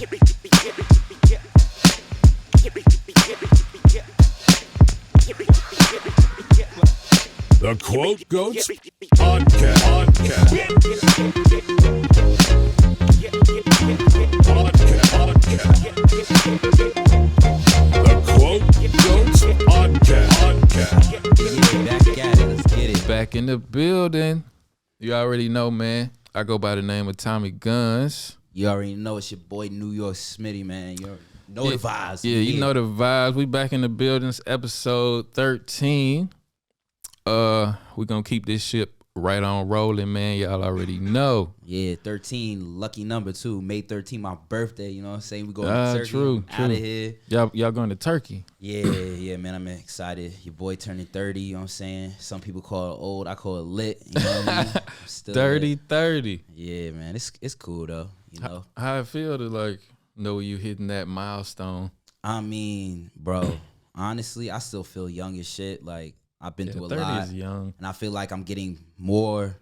The Quote Goats Podcast. The Quote Goats Podcast. Yeah, back at it. Let's get it. Back in the building. You already know, man. I go by the name of Tommy Gunz. You already know it's your boy New York Smitty, man. You already know the vibes. Yeah, you know the vibes. We back in the building. It's episode 13. We gonna keep this shit right on rolling, man. Y'all already know. Yeah, 13, lucky number too. May 13, my birthday. You know what I'm saying? We going to Turkey. True. Out of here. Y'all going to Turkey? Yeah, man. I'm excited. Your boy turning 30. You know what I'm saying? Some people call it old. I call it lit. You know what I mean? Still 30. Yeah, man. It's cool though. You know how it feel to like know you hitting that milestone? I mean, bro. Honestly, I still feel young as shit. Like. I've been through a 30 lot, is young. and I feel like I'm getting more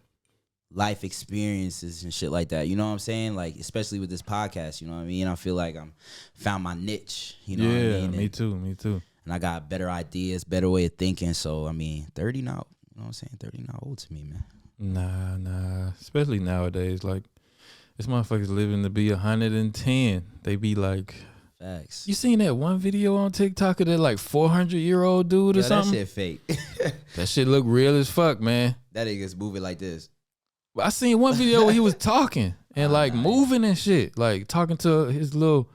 life experiences and shit like that. You know what I'm saying? Like, especially with this podcast, you know what I mean? I feel like I'm found my niche, you know what I mean? Me too. And I got better ideas, better way of thinking. So, I mean, 30 now, you know what I'm saying? 30 now old to me, man. Nah. Especially nowadays, like, this motherfuckers living to be 110. They be like... Facts. You seen that one video on TikTok of that like 400-year-old dude or something? That shit fake. That shit look real as fuck, man. That nigga's moving like this. I seen one video where he was talking and like moving and shit, like talking to his little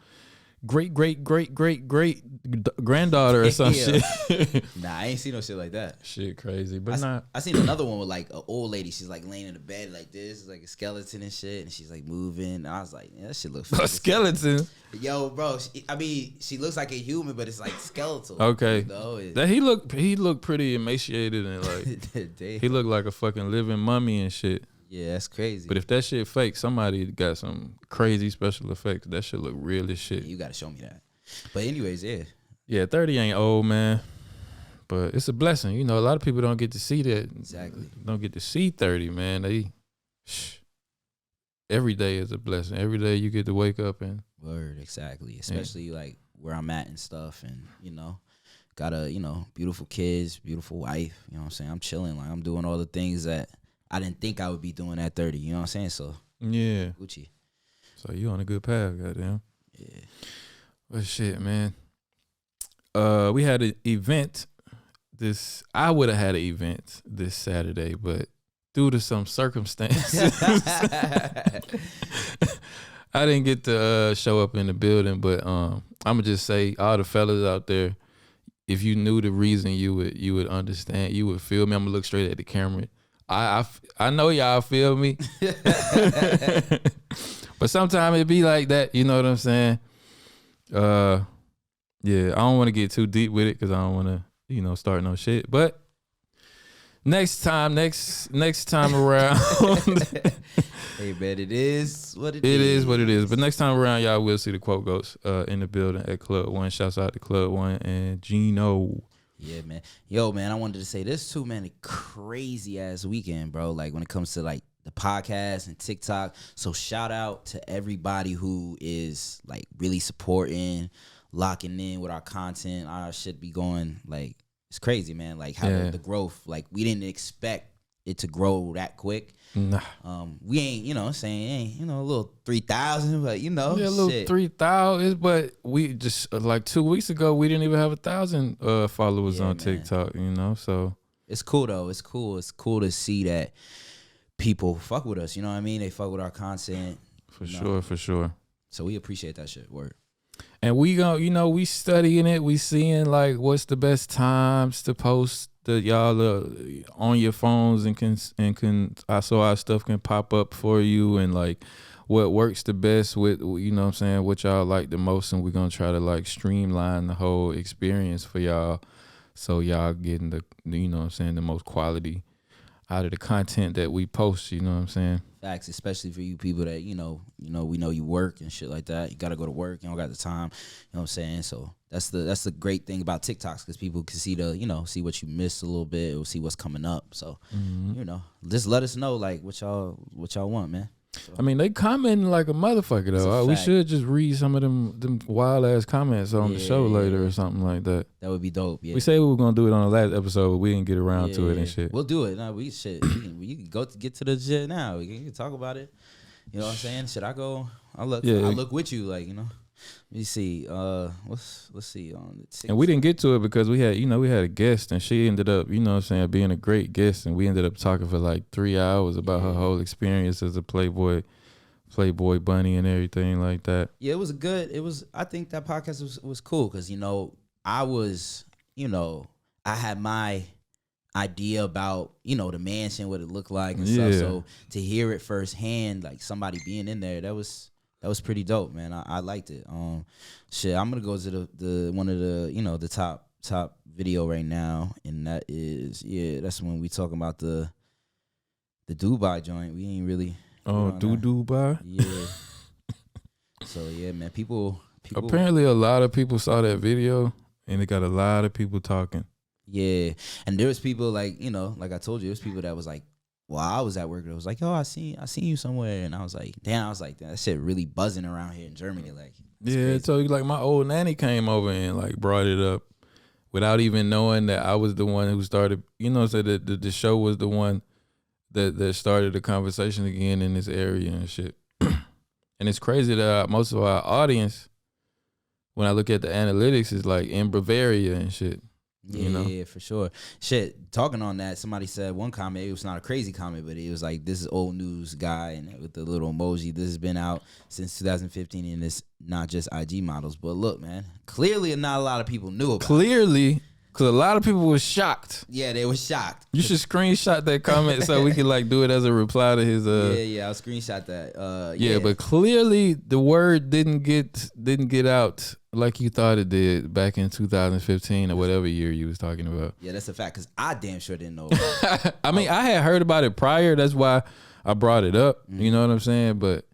great granddaughter or some shit. Nah, I ain't seen no shit like that. Shit crazy, but I seen another one with like an old lady. She's like laying in the bed like this, like a skeleton and shit, and she's like moving. And I was like, yeah, that shit looks a skeleton. Yo, bro. She looks like a human, but it's like skeletal. Okay, you know? that he looked pretty emaciated and like he looked like a fucking living mummy and shit. Yeah, that's crazy. But if that shit fake, somebody got some crazy special effects. That shit look real as shit. Yeah, you gotta show me that. But anyways, yeah. Yeah, 30 ain't old, man. But it's a blessing. You know, a lot of people don't get to see that. Exactly. Don't get to see 30, man. Every day is a blessing. Every day you get to wake up and... Word, exactly. Especially like where I'm at and stuff. And, you know, got beautiful kids, beautiful wife. You know what I'm saying? I'm chilling. Like, I'm doing all the things that I didn't think I would be doing at 30. You know what I'm saying? So, yeah. Gucci. So you on a good path, goddamn. Yeah. But shit, man. We had an event I would have had an event this Saturday, but due to some circumstances, I didn't get to show up in the building. But I'm gonna just say, all the fellas out there, if you knew the reason, you would understand. You would feel me. I'm gonna look straight at the camera. I know y'all feel me, but sometimes it be like that. You know what I'm saying? Yeah, I don't want to get too deep with it because I don't want to, start no shit. But next time around, hey man, it is what it is. It is what it is. But next time around, y'all will see the Quote Goats in the building at Club One. Shouts out to Club One and Gino. Yeah, man. Yo, man, I wanted to say this too, man. A crazy ass weekend, bro. Like when it comes to like the podcast and TikTok. So shout out to everybody who is like really supporting, locking in with our content. Our shit be going like it's crazy, man. Like how the growth. Like we didn't expect it to grow that quick. Nah. We ain't, saying a little 3,000, but a little 3,000. But we just like 2 weeks ago, we didn't even have 1,000 followers on TikTok. So it's cool though. It's cool. It's cool to see that people fuck with us. You know what I mean? They fuck with our content. For sure. So we appreciate that shit. Word. And we we studying it. We seeing like what's the best times to post that y'all on your phones and can so our stuff can pop up for you and like what works the best with what y'all like the most, and we're gonna try to like streamline the whole experience for y'all so y'all getting the the most quality out of the content that we post. You know what I'm saying? Facts, especially for you people that we know you work and shit like that. You gotta go to work. You don't got the time. You know what I'm saying? So that's the great thing about TikToks, because people can see see what you missed a little bit, or see what's coming up. So just let us know like what y'all want, man. So, I mean, they commenting like a motherfucker It's a though. We fact. should just read some of them wild ass comments on the show later or something like that. that would be dope. Yeah. We say we were gonna do it on the last episode, but we didn't get around to it and shit. We'll do it. No, we can go to get to the shit now. We can talk about it. You know what I'm saying? Should I go? I look with you, like, you know. Let me see. Let's see on the 6th. And we didn't get to it because we had a guest and she ended up, you know what I'm saying, being a great guest, and we ended up talking for like 3 hours about her whole experience as a Playboy bunny and everything like that. Yeah, I think that podcast was cool because, you know, I had my idea about, you know, the mansion, what it looked like and stuff. So to hear it firsthand, like somebody being in there, that was pretty dope, man. I liked it. Shit, I'm gonna go to the one of the, you know, the top video right now, and that is that's when we talking about the Dubai joint. We ain't really Dubai. Yeah. So yeah, man. People. Apparently, a lot of people saw that video, and it got a lot of people talking. Yeah, and there was people like, you know, like I told you, there was people that was like, well, I was at work and it was like, yo, I seen you somewhere, and I was like, damn, that shit really buzzing around here in Germany, like. Yeah, so like my old nanny came over and like brought it up without even knowing that I was the one who started. You know, so that the show was the one that started the conversation again in this area and shit. And it's crazy that most of our audience, when I look at the analytics, is like in Bavaria and shit. Yeah, you know? Yeah, for sure. Shit, talking on that, somebody said one comment, it was not a crazy comment, but it was like, this is old news guy, and with the little emoji, this has been out since 2015, and it's not just IG models. But look, man, clearly not a lot of people knew about it. Because a lot of people were shocked. Yeah, they were shocked. You should screenshot that comment so we can like do it as a reply to his. Yeah, I'll screenshot that. Yeah, but clearly the word didn't get out like you thought it did back in 2015 or whatever year you was talking about. Yeah, that's a fact, because I damn sure didn't know. I mean, I had heard about it prior. That's why I brought it up. You know what I'm saying? But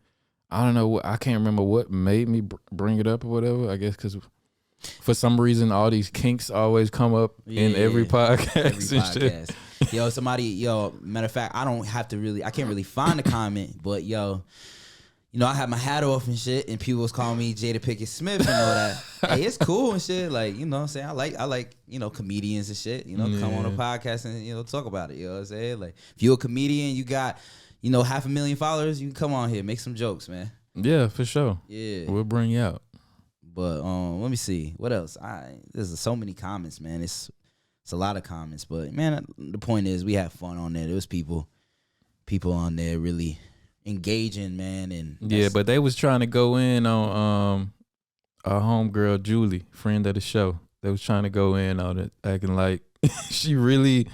I don't know. I can't remember what made me bring it up or whatever. I guess because for some reason, all these kinks always come up in every podcast and shit. Matter of fact, I can't really find the comment, but you know, I had my hat off and shit, and people was calling me Jada Pinkett Smith and all that. Hey, it's cool and shit. Like, you know what I'm saying? I like, you know, comedians and shit, you know, come on a podcast and, you know, talk about it. You know what I'm saying? Like, if you're a comedian, you got, you know, 500,000 followers, you can come on here, make some jokes, man. Yeah, for sure. Yeah. We'll bring you out. But let me see what else. There's so many comments, man. It's a lot of comments, but man, the point is we had fun on there. There was people on there really engaging, man, and but they was trying to go in on our homegirl Julie, friend of the show. They was trying to go in on it, acting like she really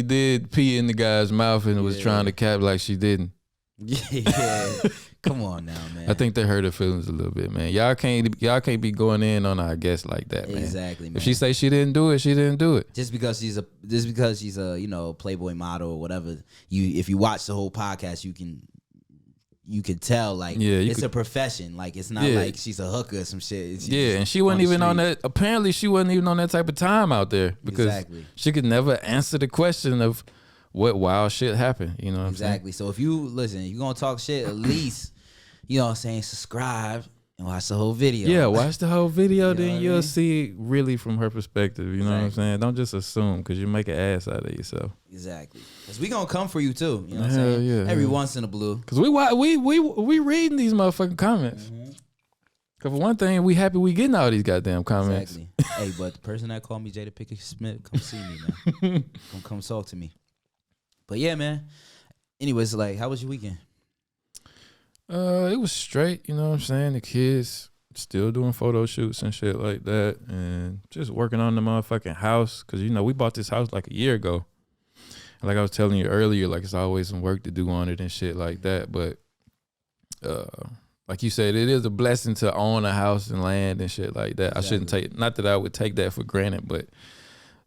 did pee in the guy's mouth and was trying to cap like she didn't. Yeah. Come on now, man. I think they hurt her feelings a little bit, man. Y'all can't be going in on our guests like that, man. Exactly, man. If she say she didn't do it, she didn't do it. Just because she's a you know, Playboy model or whatever. If you watch the whole podcast, you can tell, like, it's a profession. Like, it's not like she's a hooker or some shit. And she wasn't even on that. Apparently, she wasn't even on that type of time out there because she could never answer the question of what wild shit happened. You know what I'm saying? Exactly. So if you gonna talk shit, at least, you know what I'm saying, subscribe and watch the whole video. Yeah, watch the whole video, You know then you'll see really from her perspective. You know what I'm saying? Don't just assume, because you make an ass out of yourself. Exactly. Because we gonna come for you too. You know what I'm saying? Yeah, every once in a blue. Because we reading these motherfucking comments. Because for one thing, we happy we getting all these goddamn comments. Exactly. Hey, but the person that called me Jada Pinkett Smith, come see me, man. come talk to me. But yeah, man. Anyways, like, how was your weekend? It was straight, you know what I'm saying? The kids still doing photo shoots and shit like that, and just working on the motherfucking house. Cause you know, we bought this house like a year ago. And like I was telling you earlier, like it's always some work to do on it and shit like that. But like you said, it is a blessing to own a house and land and shit like that. Exactly. Not that I would take that for granted, but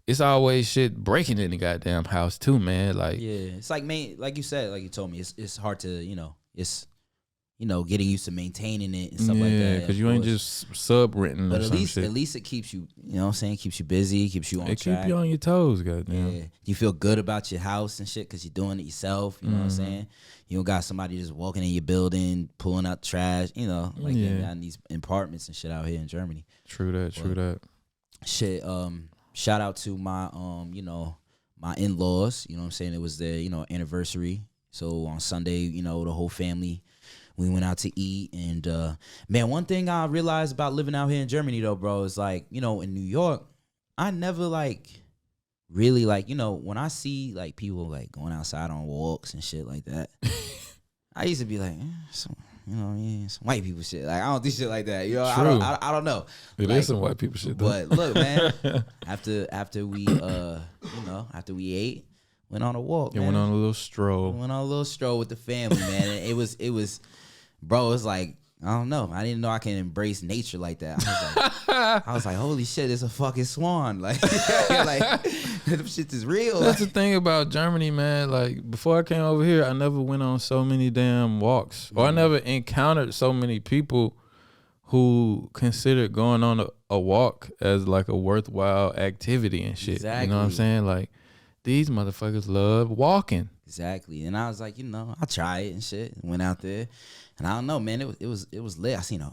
it's always shit breaking in the goddamn house too, man. Like, yeah, it's like, man, like you said, like you told me, it's hard to, you know, it's getting used to maintaining it and stuff like that. Yeah, because you ain't just sub renting or some shit. At least it keeps you, keeps you busy, keeps you on track. It keep you on your toes, goddamn. Yeah, you feel good about your house and shit because you're doing it yourself. You know what I'm saying? You don't got somebody just walking in your building, pulling out trash. They got in these apartments and shit out here in Germany. True that. Shit. Shout out to my my in-laws. You know what I'm saying? It was their anniversary. So on Sunday, the whole family. We went out to eat, and man, one thing I realized about living out here in Germany, though, bro, is like, in New York, I never really when I see people going outside on walks and shit like that, I used to be like, some white people shit. I don't do shit like that. I don't know. It is some white people shit, though. But look, man, after we ate. Went on a walk. Went on a little stroll. Went on a little stroll with the family, man. And it was, bro. It's like, I don't know. I didn't know I can embrace nature like that. I was like, holy shit, it's a fucking swan. Like them shit is real. That's the thing about Germany, man. Like before I came over here, I never went on so many damn walks, or I never encountered so many people who considered going on a walk as like a worthwhile activity and shit. Exactly. You know what I'm saying? Like, these motherfuckers love walking. Exactly. And I was like, I'll try it and shit. Went out there. And I don't know, man, it was lit. I seen a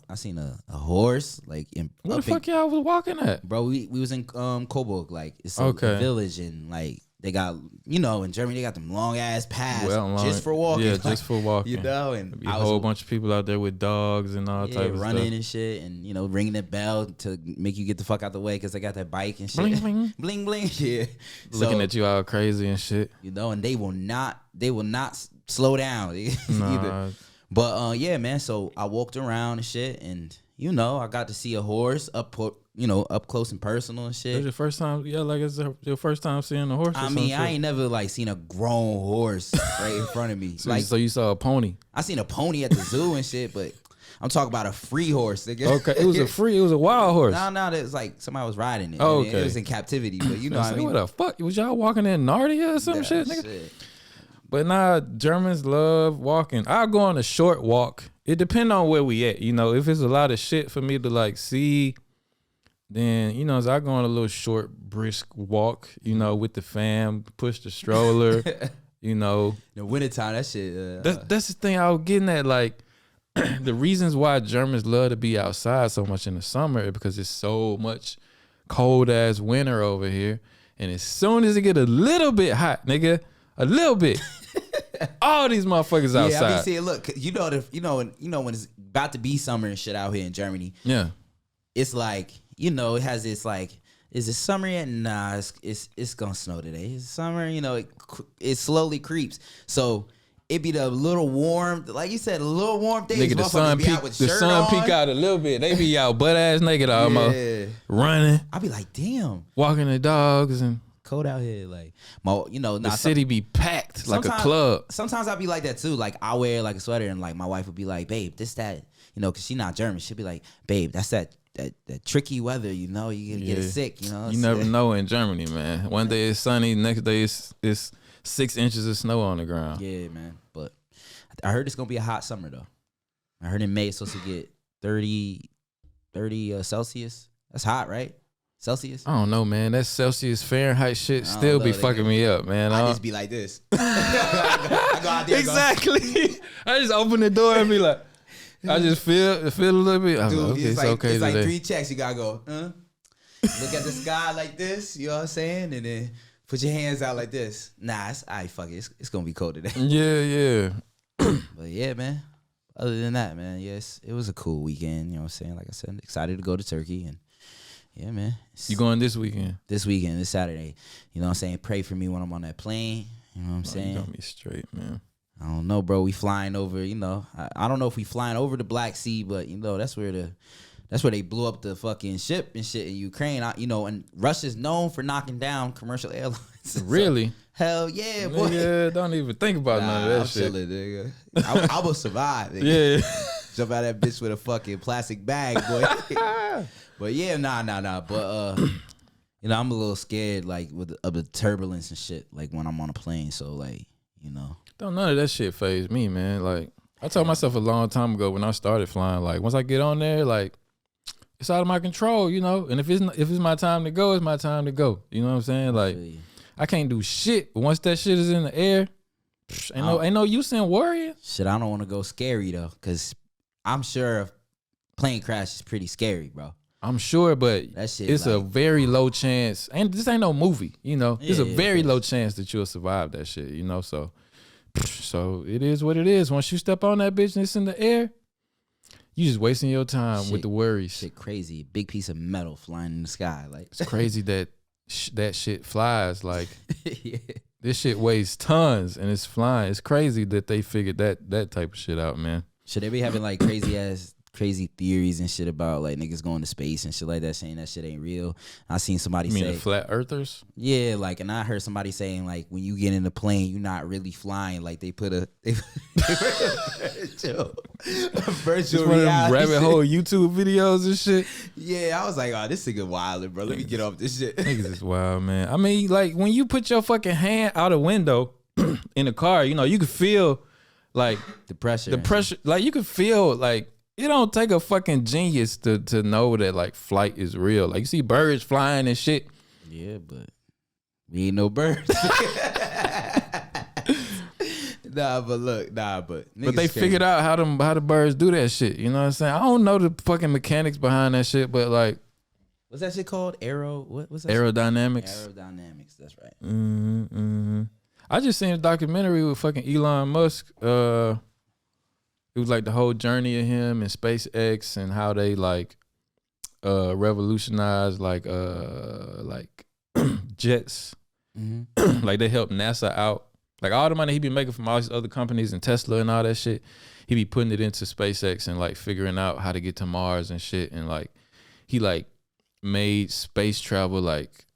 horse Where the fuck y'all was walking at? Bro, we was in Coburg, it's a village, and they got, in Germany they got them long ass paths just for walking. Yeah, just for walking. And a whole bunch of people out there with dogs and all type of stuff. Running and shit, and ringing the bell to make you get the fuck out the way because they got that bike and shit. Bling bling. Bling bling. Yeah. Looking at you all crazy and shit. And they will not slow down either. But yeah, man, so I walked around and shit, and I got to see a horse up close and personal and shit. It's your first time, it's your first time seeing a horse. I mean, I ain't never seen a grown horse right in front of me. So you saw a pony? I seen a pony at the zoo and shit, but I'm talking about a free horse, nigga. Okay, it was a wild horse. No, it was somebody was riding it. Oh, okay. It was in captivity, but what I mean. What the fuck? Was y'all walking in Narnia or some shit, nigga? Shit. But nah, Germans love walking. I'll go on a short walk. It depends on where we at. If it's a lot of shit for me to see, then, as I go on a little short, brisk walk, with the fam, push the stroller, The wintertime, that shit. That's the thing I was getting at. The reasons why Germans love to be outside so much in the summer is because it's so much cold ass winter over here. And as soon as it get a little bit hot, nigga, a little bit, all these motherfuckers outside. Yeah, I mean, see, look, when it's about to be summer and shit out here in Germany. Yeah, it's it has this is it summer yet? Nah, it's gonna snow today. It's summer, it slowly creeps. So it be the little warm, like you said, a little warm days. Nigga, the sun peek out a little bit. They be out butt ass naked almost, running. I be like, damn, walking the dogs and. Cold out here, the city be packed like a club. Sometimes I be like that too. I wear a sweater, and my wife would be like, "Babe, this that," because she not German. She'll be like, "Babe, that's that tricky weather. You're gonna get sick. You never know in Germany, man. One day it's sunny, next day it's 6 inches of snow on the ground. Yeah, man. But I heard it's gonna be a hot summer though. I heard in May it's supposed to get 30 Celsius. That's hot, right? Celsius? I don't know, man. That Celsius Fahrenheit shit still be fucking me up, man. I just be like this. I go out there. Exactly. I just open the door and be like, I just feel a little bit. I'm Dude, like, okay, it's okay it's today. 3 checks. You gotta go. Look at the sky like this. You know what I'm saying? And then put your hands out like this. Nah, fuck it. It's gonna be cold today. Yeah. But yeah, man. Other than that, man, yes, it was a cool weekend. You know what I'm saying? Like I said, excited to go to Turkey and. Yeah, man. You going this weekend? This Saturday. You know what I'm saying? Pray for me when I'm on that plane. You know what I'm saying? You got me straight, man. I don't know, bro. We flying over, I don't know if we flying over the Black Sea, but, that's where they blew up the fucking ship and shit in Ukraine. And Russia's known for knocking down commercial airlines. Really? So, hell yeah, boy. Yeah, don't even think about none of that shit. I'm chilling, nigga. I will survive, nigga. Yeah. Jump out of that bitch with a fucking plastic bag, boy. But yeah, nah. But I'm a little scared, of the turbulence and shit, when I'm on a plane. So, don't none of that shit faze me, man. I told myself a long time ago when I started flying, like once I get on there, like it's out of my control, you know. And if it's my time to go, it's my time to go. You know what I'm saying? Like I can't do shit. But once that shit is in the air, ain't no use in worrying. Shit, I don't want to go scary though, cause I'm sure a plane crash is pretty scary, bro. I'm sure, but that shit, it's like, a very low chance. And this ain't no movie, you know. It's a very low chance that you'll survive that shit, you know. So it is what it is. Once you step on that bitch and it's in the air, you just wasting your time with the worries. Shit crazy. Big piece of metal flying in the sky. Like it's crazy that that shit flies. Like this shit weighs tons and it's flying. It's crazy that they figured that type of shit out, man. Should they be having like crazy theories and shit about like niggas going to space and shit like that, saying that shit ain't real? I seen somebody say the flat earthers. Yeah, like, and I heard somebody saying like when you get in the plane, you're not really flying. Like they put a virtual reality rabbit hole YouTube videos and shit. Yeah, I was like, oh, this nigga wildin', bro. Let me get off this shit. Niggas is wild, man. I mean, like when you put your fucking hand out a window in a car, you know, you can feel like the pressure. Like you can feel like. It don't take a fucking genius to know that like flight is real. Like you see birds flying and shit. Yeah, but we ain't no birds. But they figured out how the birds do that shit. You know what I'm saying? I don't know the fucking mechanics behind that shit, but like, what's that shit called? What's that? Aerodynamics. Aerodynamics. That's right. Mm-hmm. I just seen a documentary with fucking Elon Musk. It was like the whole journey of him and SpaceX and how they like revolutionized like jets. Mm-hmm. Like they helped NASA out. Like all the money he be making from all these other companies and Tesla and all that shit, he be putting it into SpaceX and like figuring out how to get to Mars and shit. And like he like made space travel like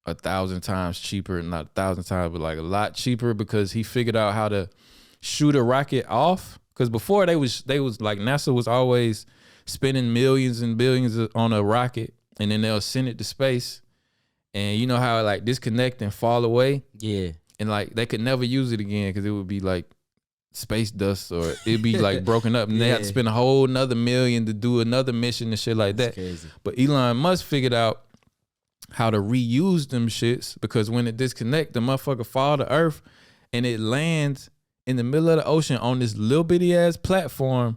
1,000 times cheaper, not 1,000 times, but like a lot cheaper because he figured out how to shoot a rocket off. Because before they was like NASA was always spending millions and billions on a rocket and then they'll send it to space and you know how it like disconnect and fall away. Yeah. And like they could never use it again because it would be like space dust or it'd be like broken up and they had to spend a whole another million to do another mission and shit like that. Crazy. But Elon Musk figured out how to reuse them shits because when it disconnect, the motherfucker fall to earth and it lands in the middle of the ocean on this little bitty ass platform,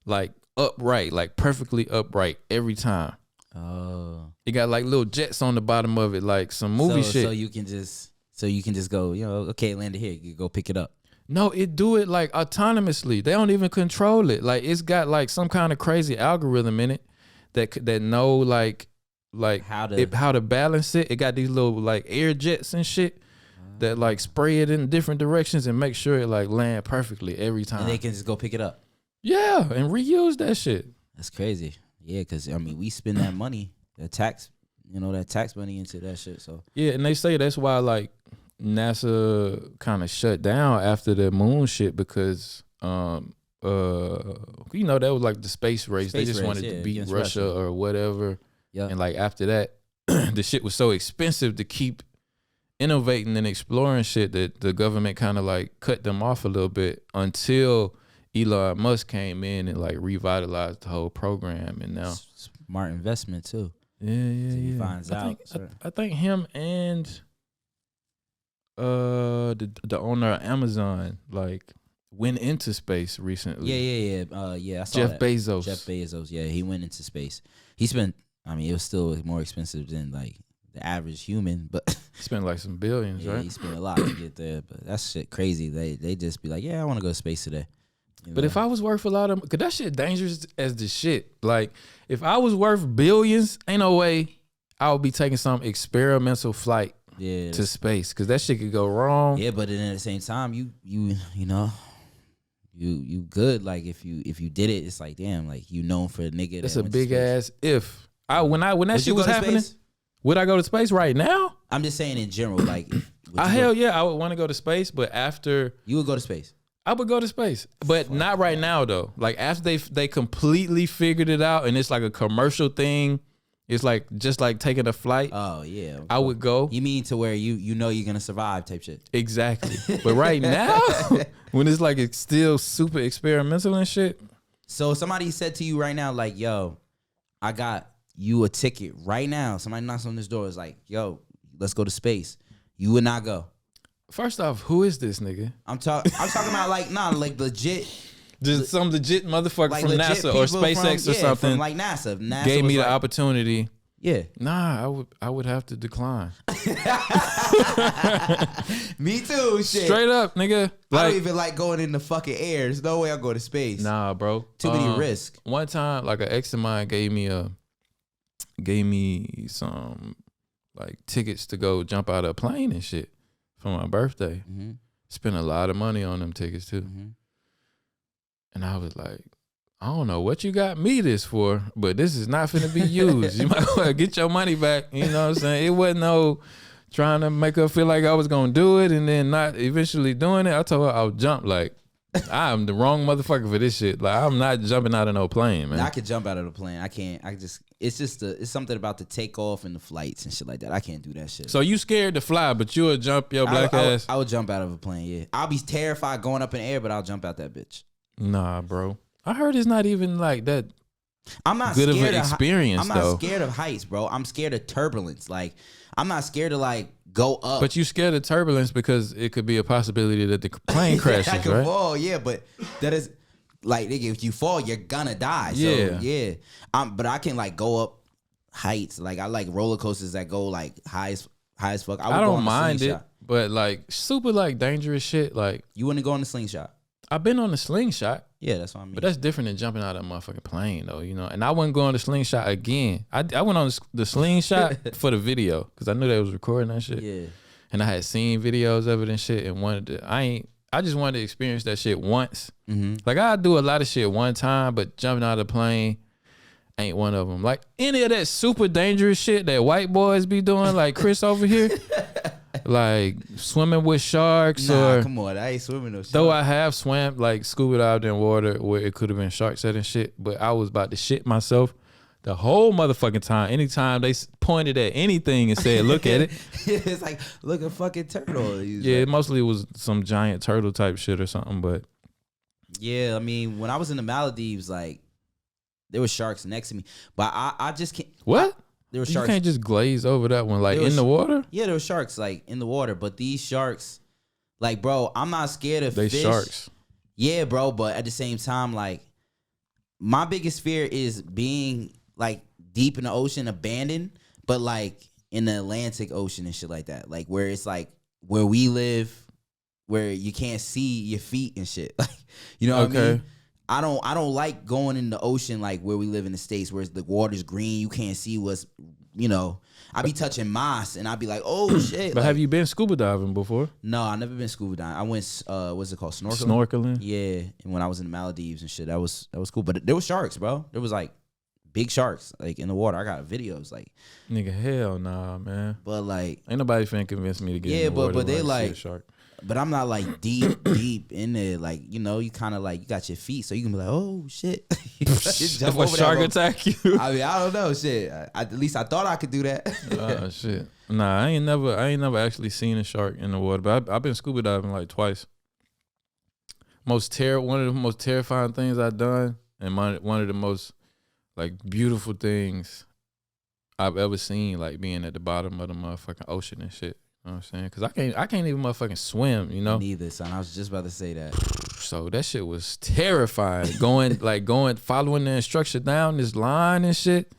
like upright, like perfectly upright every time. Oh, it got like little jets on the bottom of it, like some movie shit. So you can just go, you know, okay, landed here, you go pick it up. No, it do it like autonomously. They don't even control it. Like it's got like some kind of crazy algorithm in it that know like how to balance it. It got these little like air jets and shit. That like spray it in different directions and make sure it like land perfectly every time. And they can just go pick it up. Yeah, and reuse that shit. That's crazy. Yeah, because I mean we spend that money, that tax money into that shit. So yeah, and they say that's why like NASA kind of shut down after the moon shit because you know that was like the space race. They just wanted to beat Russia or whatever. Yeah, and like after that, the shit was so expensive to keep innovating and exploring shit that the government kind of like cut them off a little bit until Elon Musk came in and like revitalized the whole program. And now smart investment too. Yeah. He finds out. I think him and the owner of Amazon like went into space recently. Yeah. I saw Jeff that. Bezos. Jeff Bezos. Yeah, he went into space. He spent. I mean, it was still more expensive than like the average human, but he spent like some billions, right? He spent a lot to get there, but that's shit crazy. They just be like, yeah, I want to go to space today. But if I was worth a lot of, cause that shit dangerous as the shit. Like if I was worth billions, ain't no way I would be taking some experimental flight to space, cause that shit could go wrong. Yeah, but then at the same time, you know, you good. Like if you did it, it's like damn, like you known for a nigga. That's a big ass if. When that shit was happening. Would I go to space right now? I'm just saying in general, like. Hell yeah, I would want to go to space, but after. You would go to space? I would go to space, but not right now though. Like after they completely figured it out and it's like a commercial thing It's like just like taking a flight. Oh yeah, I would go. You mean to where you know you're gonna survive type shit. Exactly. But right now, when it's like it's still super experimental and shit. So somebody said to you right now, like, yo, I got you a ticket right now. Somebody knocks on this door. It's like, yo, let's go to space. You would not go. First off, who is this nigga? I'm talking about like like legit. Just some legit motherfucker Like from legit NASA or SpaceX or something. From like NASA. NASA gave me the like, opportunity. Yeah. Nah, I would have to decline. Me too. Shit. Straight up, nigga. I don't even like going in the fucking air. There's no way I'll go to space. Nah, bro. Too many risks. One time, like an ex of mine gave me some like tickets to go jump out of a plane and shit for my birthday. Mm-hmm. Spent a lot of money on them tickets too. Mm-hmm. And I was like, I don't know what you got me this for, but this is not finna be used. You might well get your money back. You know what I'm saying? It wasn't no trying to make her feel like I was gonna do it and then not eventually doing it. I told her I'll jump. Like, I'm the wrong motherfucker for this shit. Like, I'm not jumping out of no plane, man. I could jump out of the plane. I can't. It's something about the takeoff and the flights and shit like that. I can't do that shit. So you scared to fly, but you'll jump your black ass? I would jump out of a plane, yeah. I'll be terrified going up in the air, but I'll jump out that bitch. Nah, bro. I heard it's not even like that. I'm not good scared of an experience. I'm not scared of heights, bro. I'm scared of turbulence. Like, I'm not scared to like go up. But you scared of turbulence because it could be a possibility that the plane crashes, I could right? fall, yeah. But that is like, nigga, if you fall, you're gonna die. So, Yeah. But I can like go up heights. Like, I like roller coasters that go like high as fuck. I don't mind it, but like super like dangerous shit. Like, you wouldn't go on the slingshot. I've been on the slingshot. Yeah, that's what I mean. But that's different than jumping out of a motherfucking plane, though, you know. And I wouldn't go on the slingshot again. I went on the slingshot for the video because I knew they was recording that shit. Yeah. And I had seen videos of it and shit, and I just wanted to experience that shit once. Mm-hmm. Like, I do a lot of shit one time, but jumping out of the plane ain't one of them. Like, any of that super dangerous shit that white boys be doing, like Chris over here. Like swimming with sharks or come on, I ain't swimming no shit. Though I have swam like scuba dived in water where it could have been sharks at and shit, but I was about to shit myself the whole motherfucking time. Anytime they pointed at anything and said, "Look at it," it's like, look at fucking turtle. Yeah, like, mostly it was some giant turtle type shit or something. But yeah, I mean, when I was in the Maldives, like there were sharks next to me, but I just can't. What? There were you sharks. Can't just glaze over that one, like in the water. Yeah, there were sharks like in the water, but these sharks, like, bro, I'm not scared of they fish. Sharks. Yeah, bro, but at the same time, like, my biggest fear is being like deep in the ocean, abandoned, but like in the Atlantic Ocean and shit like that, like where it's like where we live, where you can't see your feet and shit, like, you know what I mean? I don't like going in the ocean like where we live in the States where the water's green, you can't see what's, you know. I be touching moss and I be like, oh shit. But like, have you been scuba diving before? No, I never been scuba diving. I went what's it called? Snorkeling? Snorkeling? Yeah. And when I was in the Maldives and shit, that was cool. But there was sharks, bro. There was like big sharks like in the water. I got videos like, nigga, hell nah, man. But like, ain't nobody finna convince me to get in the water. But they like a shark. But I'm not like deep in there. Like, you know, you kind of like, you got your feet, so you can be like, oh shit. If a shark attack you. I mean, I don't know, shit. At least I thought I could do that. Oh shit. Nah, I ain't never actually seen a shark in the water, but I've been scuba diving like twice. One of the most terrifying things I've done, and one of the most like beautiful things I've ever seen, like being at the bottom of the motherfucking ocean and shit. You know what I'm saying? Because I can't even motherfucking swim, you know? Neither, son. I was just about to say that. So that shit was terrifying. Following the instruction down this line and shit.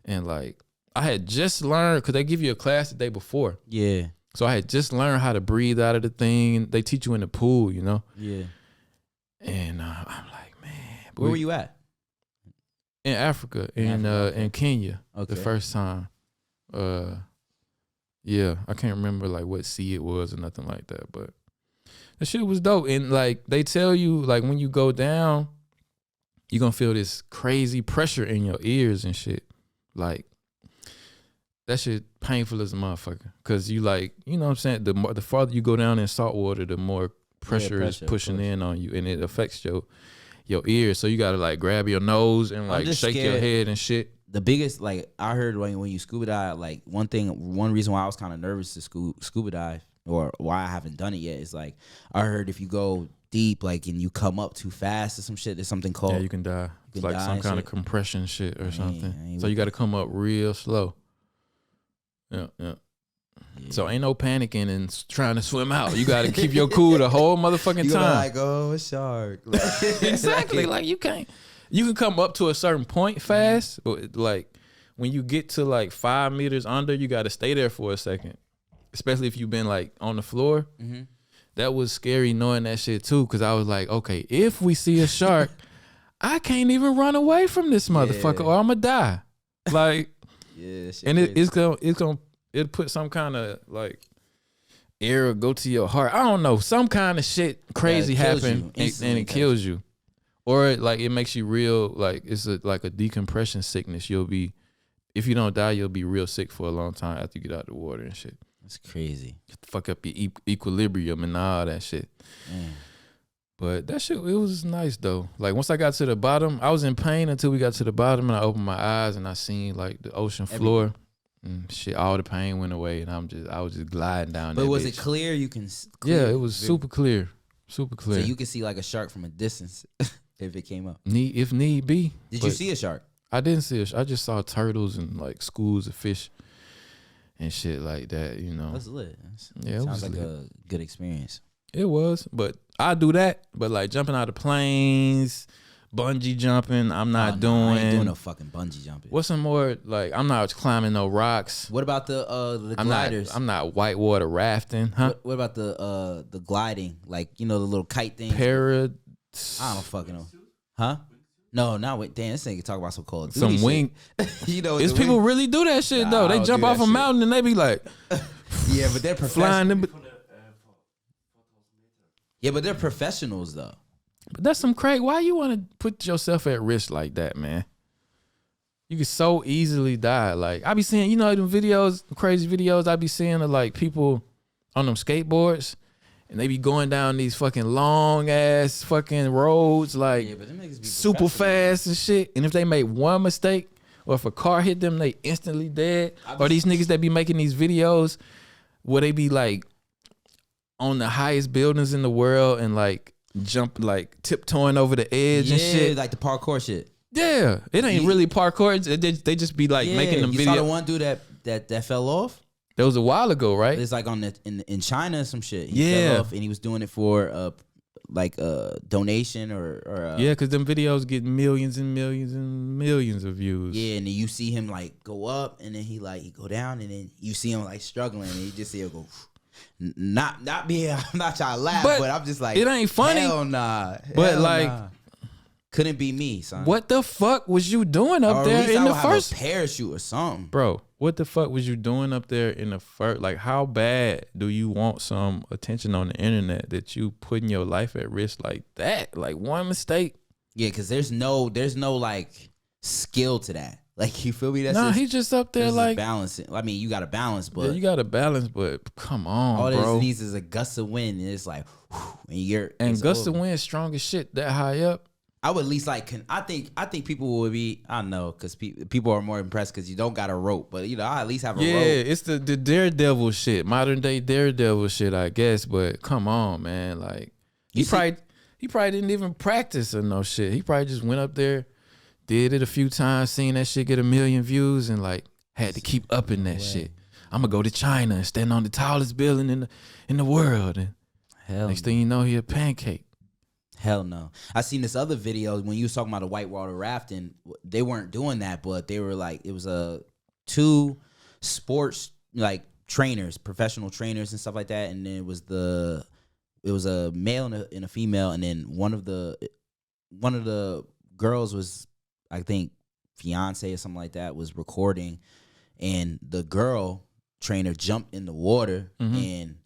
And like, I had just learned, because they give you a class the day before. Yeah. So I had just learned how to breathe out of the thing. They teach you in the pool, you know? Yeah. And I'm like, man. Where were you at? In Africa, in Kenya, okay. The first time. Yeah, I can't remember like what sea it was or nothing like that, but the shit was dope. And like they tell you, like when you go down, you're gonna feel this crazy pressure in your ears and shit. Like that shit painful as a motherfucker. Cause you like, you know what I'm saying? The farther you go down in salt water, the more pressure is pushing in on you, and it affects your ears. So you gotta like grab your nose and like shake your head and shit. the biggest, like, I heard when you scuba dive, like, one reason why I was kind of nervous to scuba dive, or why I haven't done it yet, is like, I heard if you go deep, like, and you come up too fast or some shit, there's something called, Yeah, you can die. It's like some kind of compression shit or something. So you got to come up real slow. Yeah. So ain't no panicking and trying to swim out. You got to keep your cool the whole motherfucking time. Like, oh, a shark. Exactly. Like, you can come up to a certain point fast, but like when you get to like 5 meters under, you got to stay there for a second. Especially if you've been like on the floor. Mm-hmm. That was scary knowing that shit too, because I was like, okay, if we see a shark, I can't even run away from this motherfucker, or I'm gonna die. Like, and it'll put some kind of like air go to your heart. I don't know, some kind of shit crazy happen and it kills you, or like it makes you real. Like it's like a decompression sickness. If you don't die, you'll be real sick for a long time after you get out of the water and shit. That's crazy. Fuck up your equilibrium and all that shit. Man. But that shit, it was nice though. Like once I got to the bottom, I was in pain until we got to the bottom, and I opened my eyes and I seen like the ocean floor. And shit, all the pain went away, and I was just gliding down. But was bitch. it clear? You can. Yeah, it was super clear. Super clear. So you can see like a shark from a distance if it came up. If need be. Did you see a shark? I didn't see a shark. I just saw turtles and like schools of fish and shit like that, you know. That's lit. Yeah, it sounds was like lit. a good experience. It was, but I do that. But like jumping out of planes, bungee jumping, I'm not doing. I ain't doing no fucking bungee jumping. What's some more? Like I'm not climbing no rocks. What about the gliders? I'm not whitewater rafting, huh? What about the gliding? Like, you know, the little kite thing. I don't fucking know. Huh? No, not with Dan. This nigga talk about some Call of some Duty wing. You know, it's people wing. really do that shit though. They jump off a mountain and they be like, yeah, but they're flying. Yeah, but they're professionals though. But that's some crazy. Why you want to put yourself at risk like that, man? You can so easily die. Like I be seeing, you know, them videos, crazy videos I be seeing of like people on them skateboards. And they be going down these fucking long ass fucking roads, like super fast and shit. And if they make one mistake, or if a car hit them, they instantly dead. Or these niggas that be making these videos where they be like on the highest buildings in the world and like jump, like tiptoeing over the edge and shit. Like the parkour shit. Yeah, it ain't really parkour. They just be like making them videos. You saw the one dude that fell off? That was a while ago, right? It's like in China or some shit. He fell off and he was doing it for like a donation or yeah, because them videos get millions and millions and millions of views. Yeah, and then you see him like go up and then he go down and then you see him like struggling and you just see him go. Not me. I'm not trying to laugh, but I'm just like, it ain't funny. Hell nah. But like. Nah. Couldn't be me, son. What the fuck was you doing up there in the first parachute or something, bro? What the fuck was you doing up there in the first? Like, how bad do you want some attention on the internet that you putting your life at risk like that? Like one mistake. Yeah, because there's no like skill to that. Like, you feel me? That's he's just up there like balancing. I mean, you got to balance, but you got to balance. But come on, all bro. this needs is a gust of wind, and it's like, whew, and gust of wind strong as shit that high up. I would at least like. I think people would be. I don't know, because people are more impressed because you don't got a rope. But you know, I at least have a rope. Yeah, it's the daredevil shit, modern day daredevil shit, I guess. But come on, man, like he probably didn't even practice or no shit. He probably just went up there, did it a few times, seen that shit get 1 million views, and like had to keep upping that shit. I'm gonna go to China and stand on the tallest building in the world, and next thing you know, he a pancake. Hell no. I seen this other video when you was talking about the whitewater rafting. They weren't doing that, but they were like, it was two sports like trainers, professional trainers and stuff like that. And then it was a male and a female, and then one of the girls was, I think, fiance or something like that, was recording, and the girl trainer jumped in the water and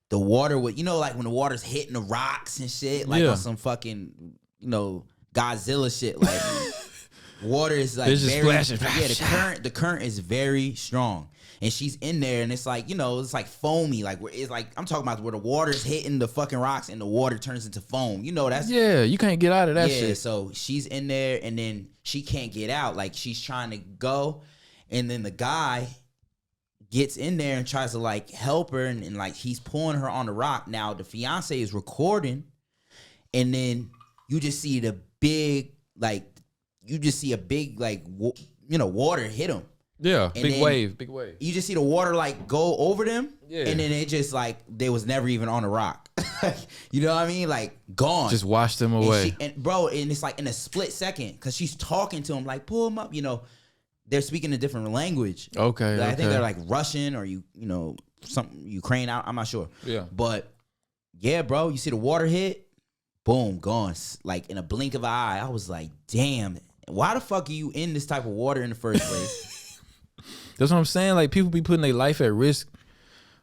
the water would, you know, like when the water's hitting the rocks and shit, like on some fucking, you know, Godzilla shit, like water is like It's just very, splashing. yeah, the current is very strong. And she's in there, and it's like, you know, it's like foamy. Like, it's like, I'm talking about where the water's hitting the fucking rocks and the water turns into foam. You know, that's. Yeah, you can't get out of that shit. Yeah, so she's in there, and then she can't get out. Like, she's trying to go, and then the guy gets in there and tries to, like, help her, and like, he's pulling her on the rock. Now, the fiance is recording, and then you just see the big, like, water hit him. Yeah, And big then wave. You just see the water like go over them, Yeah. and then it just like they was never even on the rock. You know what I mean? Like gone. Just wash them away. And it's like in a split second because she's talking to him like pull him up. You know, they're speaking a different language. Okay, I think okay. they're like Russian or something Ukraine. I'm not sure. Yeah. But yeah, bro, you see the water hit, boom, gone. Like in a blink of an eye. I was like, damn, why the fuck are you in this type of water in the first place? That's what I'm saying. Like people be putting their life at risk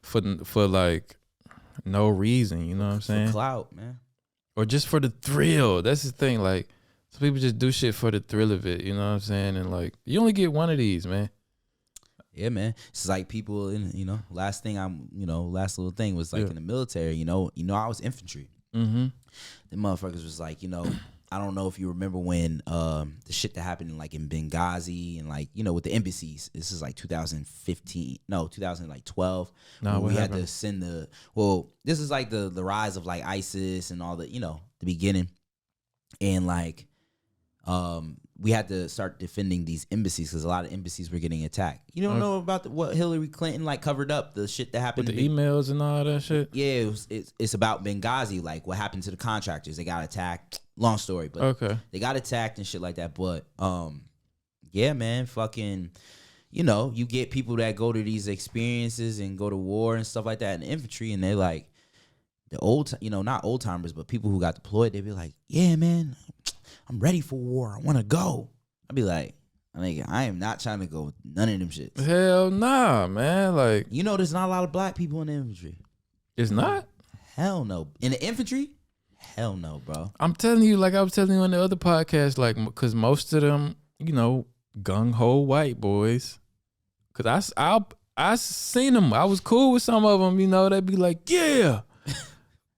for like no reason. You know what I'm saying? For clout, man. Or just for the thrill. That's the thing. Like some people just do shit for the thrill of it. You know what I'm saying? And like you only get one of these, man. Yeah, man. It's like people in, last little thing was like in the military, I was infantry. Mm-hmm. The motherfuckers was like, I don't know if you remember when the shit that happened in Benghazi and with the embassies. This is like 2012. No, we had to send this is like the rise of like ISIS and all the, the beginning. And we had to start defending these embassies because a lot of embassies were getting attacked. You don't know about what Hillary Clinton covered up, the shit that happened. With the emails and all that shit? Yeah, it's about Benghazi, like what happened to the contractors. They got attacked. Long story, but they got attacked and shit like that. But yeah, man, fucking, you get people that go to these experiences and go to war and stuff like that in the infantry, and they're like, the old, not old timers, but people who got deployed, they be like, yeah, man, I'm ready for war. I want to go. I'd be like, I am not trying to go with none of them shits. Hell nah, man. Like, there's not a lot of black people in the infantry. It's not? Hell no. In the infantry? Hell no, bro. I'm telling you, like I was telling you on the other podcast, like, because most of them, gung-ho white boys. Because I seen them. I was cool with some of them, they'd be like, yeah,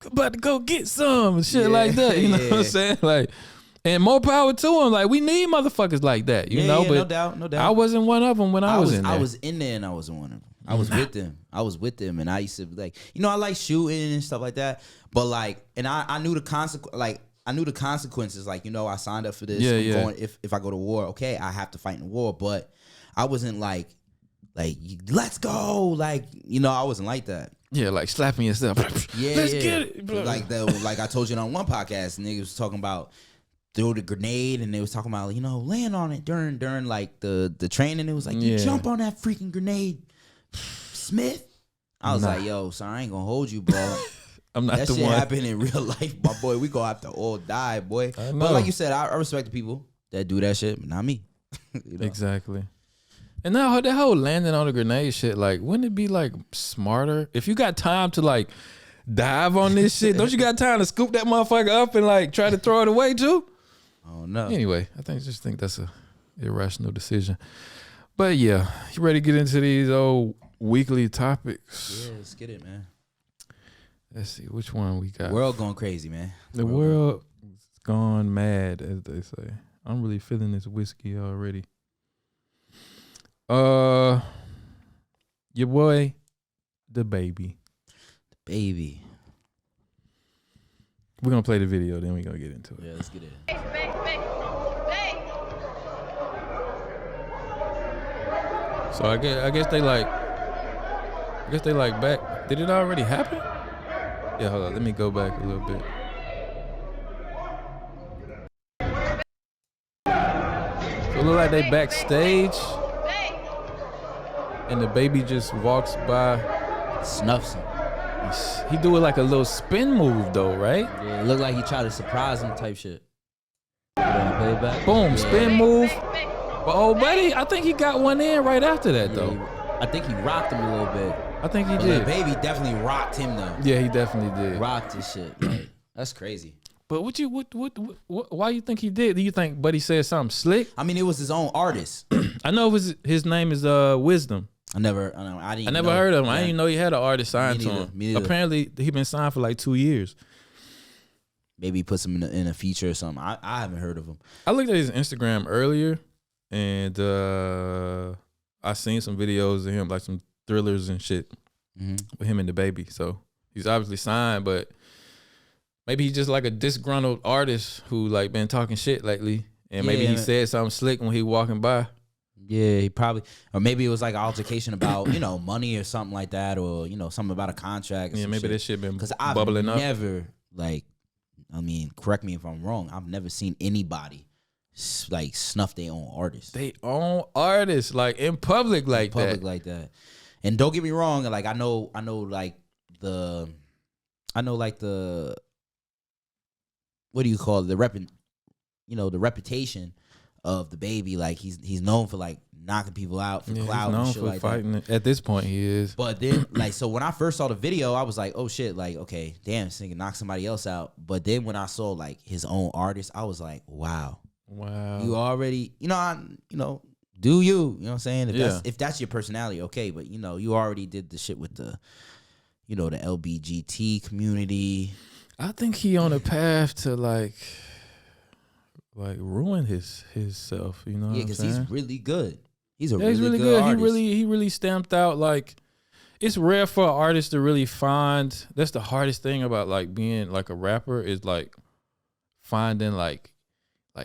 about to go get some and shit like that. You know what I'm saying? Like, and more power to them. Like, we need motherfuckers like that, you know? But no doubt. I wasn't one of them when I was in there. I was in there and I wasn't one of them. I was with them. And I used to be like, I like shooting and stuff like that. But like, and I knew the consequences. Like, I signed up for this. Yeah. Going, if I go to war, okay, I have to fight in the war. But I wasn't like, let's go. Like, I wasn't like that. Yeah, like slapping yourself. Yeah, Let's get it. Like I told you on one podcast, niggas was talking about threw the grenade, and they was talking about land on it during like the training. It was like you jump on that freaking grenade, Smith. I was like, yo, son, I ain't gonna hold you, bro. I'm not that the shit one. happen in real life, my boy. We gonna have to all die, boy. I know. But like you said, I respect the people that do that shit, but not me. Exactly. And now that whole landing on a grenade shit, like, wouldn't it be like smarter if you got time to like dive on this shit? Don't you got time to scoop that motherfucker up and like try to throw it away too? Oh no. Anyway, I just think that's a irrational decision. But yeah, you ready to get into these old weekly topics? Yeah, let's get it, man. Let's see which one we got. World going crazy, man. The world has gone mad, as they say. I'm really feeling this whiskey already. Your boy, DaBaby. DaBaby. We're gonna play the video, then we're gonna get into it. Yeah, let's get it. So I guess they like back. Did it already happen? Yeah, hold on. Let me go back a little bit. So it look like they backstage, and DaBaby just walks by. Snuffs him. He do it like a little spin move though, right? Yeah, it looked like he tried to surprise him type shit. Play it back. Boom, spin move. But old buddy, I think he got one in right after that though. I think he rocked him a little bit. I think he But did. DaBaby definitely rocked him though. Yeah, he definitely did. Rocked his shit. Like, that's crazy. But why you think he did? Do you think Buddy said something slick? I mean, it was his own artist. I know his name is Wisdom. I never heard of him. I didn't even know he had an artist signed to him. Me neither. Apparently, he been signed for like 2 years. Maybe he puts him in a feature or something. I haven't heard of him. I looked at his Instagram earlier, and I seen some videos of him, like some thrillers and shit with him and DaBaby. So he's obviously signed, but maybe he's just like a disgruntled artist who like been talking shit lately, and maybe he said something slick when he walking by. Yeah, he probably, or maybe it was like an altercation about money or something like that, or something about a contract. Or yeah, maybe shit. that shit been I've bubbling up. never correct me if I'm wrong. I've never seen anybody like snuff their own artist. They own artists like in public like that. And don't get me wrong, like I know like the what do you call it? The reputation of DaBaby, like he's known for like knocking people out for clout and shit like fighting that. At this point, he is. But then, like, so when I first saw the video, I was like, oh shit, like, okay, damn, this nigga knocked somebody else out. But then when I saw like his own artist, I was like, wow, you already, do you? You know what I'm saying? If that's your personality, okay. But you already did the shit with the, the LBGT community. I think he on a path to like ruin his self. You know? Yeah, because he's really good. He's really good artist. He really stamped out. Like, it's rare for an artist to really find. That's the hardest thing about like being like a rapper is like finding like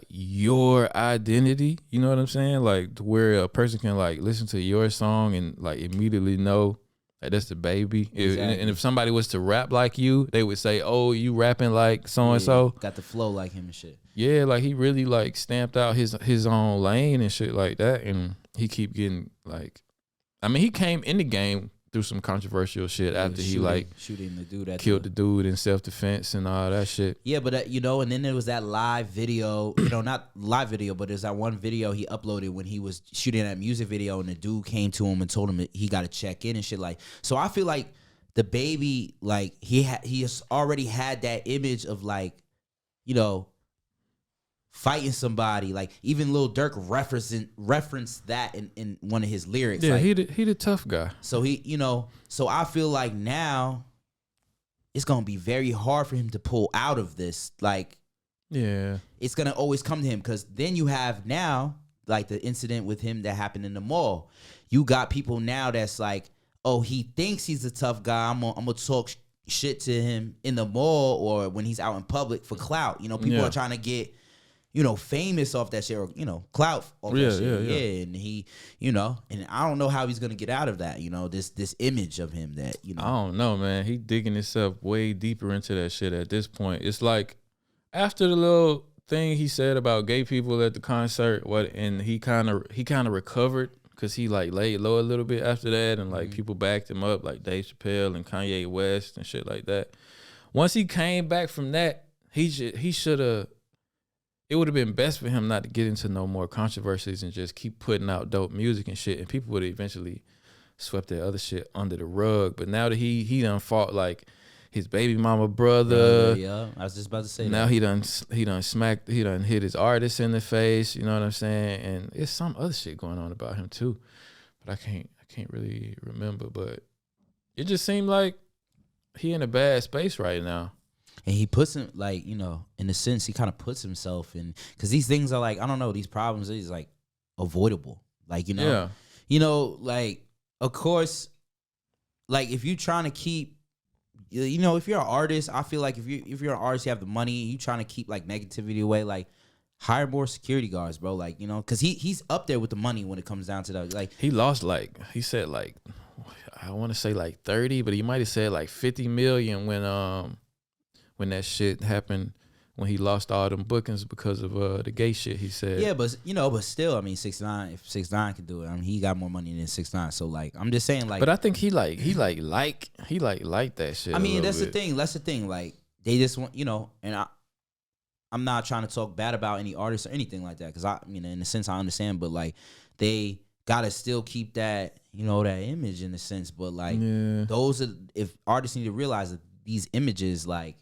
your identity. You know what I'm saying? Like to where a person can like listen to your song and like immediately know that that's DaBaby. Exactly. And if somebody was to rap like you, they would say, "Oh, you rapping like so and so." Got the flow like him and shit. Yeah, like he really like stamped out his own lane and shit like that, and he keep getting like, I mean, he came in the game through some controversial shit after he like shooting the dude at killed the dude in self-defense and all that shit. Yeah, but and then there was that live video, not live video, but there's that one video he uploaded when he was shooting that music video, and the dude came to him and told him that he got to check in and shit like. So I feel like DaBaby, like he has already had that image of like, fighting somebody. Like even Lil Durk referenced that in one of his lyrics. Yeah, like, he the tough guy. So so I feel like now it's gonna be very hard for him to pull out of this. Like, yeah, it's gonna always come to him, because then you have now like the incident with him that happened in the mall. You got people now that's like, oh, he thinks he's a tough guy. I'm gonna talk shit to him in the mall or when he's out in public for clout. People are trying to get famous off that shit, or clout off that shit. Yeah, and he, and I don't know how he's gonna get out of that. This image of him that I don't know, man. He digging himself way deeper into that shit at this point. It's like after the little thing he said about gay people at the concert, and he kind of recovered because he like laid low a little bit after that, and like people backed him up, like Dave Chappelle and Kanye West and shit like that. Once he came back from that, he should have. It would have been best for him not to get into no more controversies and just keep putting out dope music and shit, and people would have eventually swept that other shit under the rug. But now that he done fought like his baby mama brother, yeah, I was just about to say now that. he done hit his artist in the face, you know what I'm saying? And it's some other shit going on about him too, but I can't really remember. But it just seemed like he in a bad space right now. And he puts him, like, in a sense, he kind of puts himself in, because these things are like, I don't know, these problems is like avoidable. Like, like, of course, like if you're trying to keep, if you're an artist, I feel like if you're an artist, you have the money, you trying to keep like negativity away, like hire more security guards, bro. Like, because he's up there with the money when it comes down to that. Like he lost he said like, I want to say like 30, but he might have said like 50 million when that shit happened, when he lost all them bookings because of the gay shit, he said. Yeah, but still, I mean, 6ix9ine, if 6ix9ine can do it, I mean, he got more money than 6ix9ine. So like, I'm just saying, like. But I think he like that shit. I mean, that's the thing. That's the thing. Like, they just want, and I'm not trying to talk bad about any artist or anything like that, because in a sense I understand, but like they gotta still keep that, that image in a sense. But like, if artists need to realize that these images, like,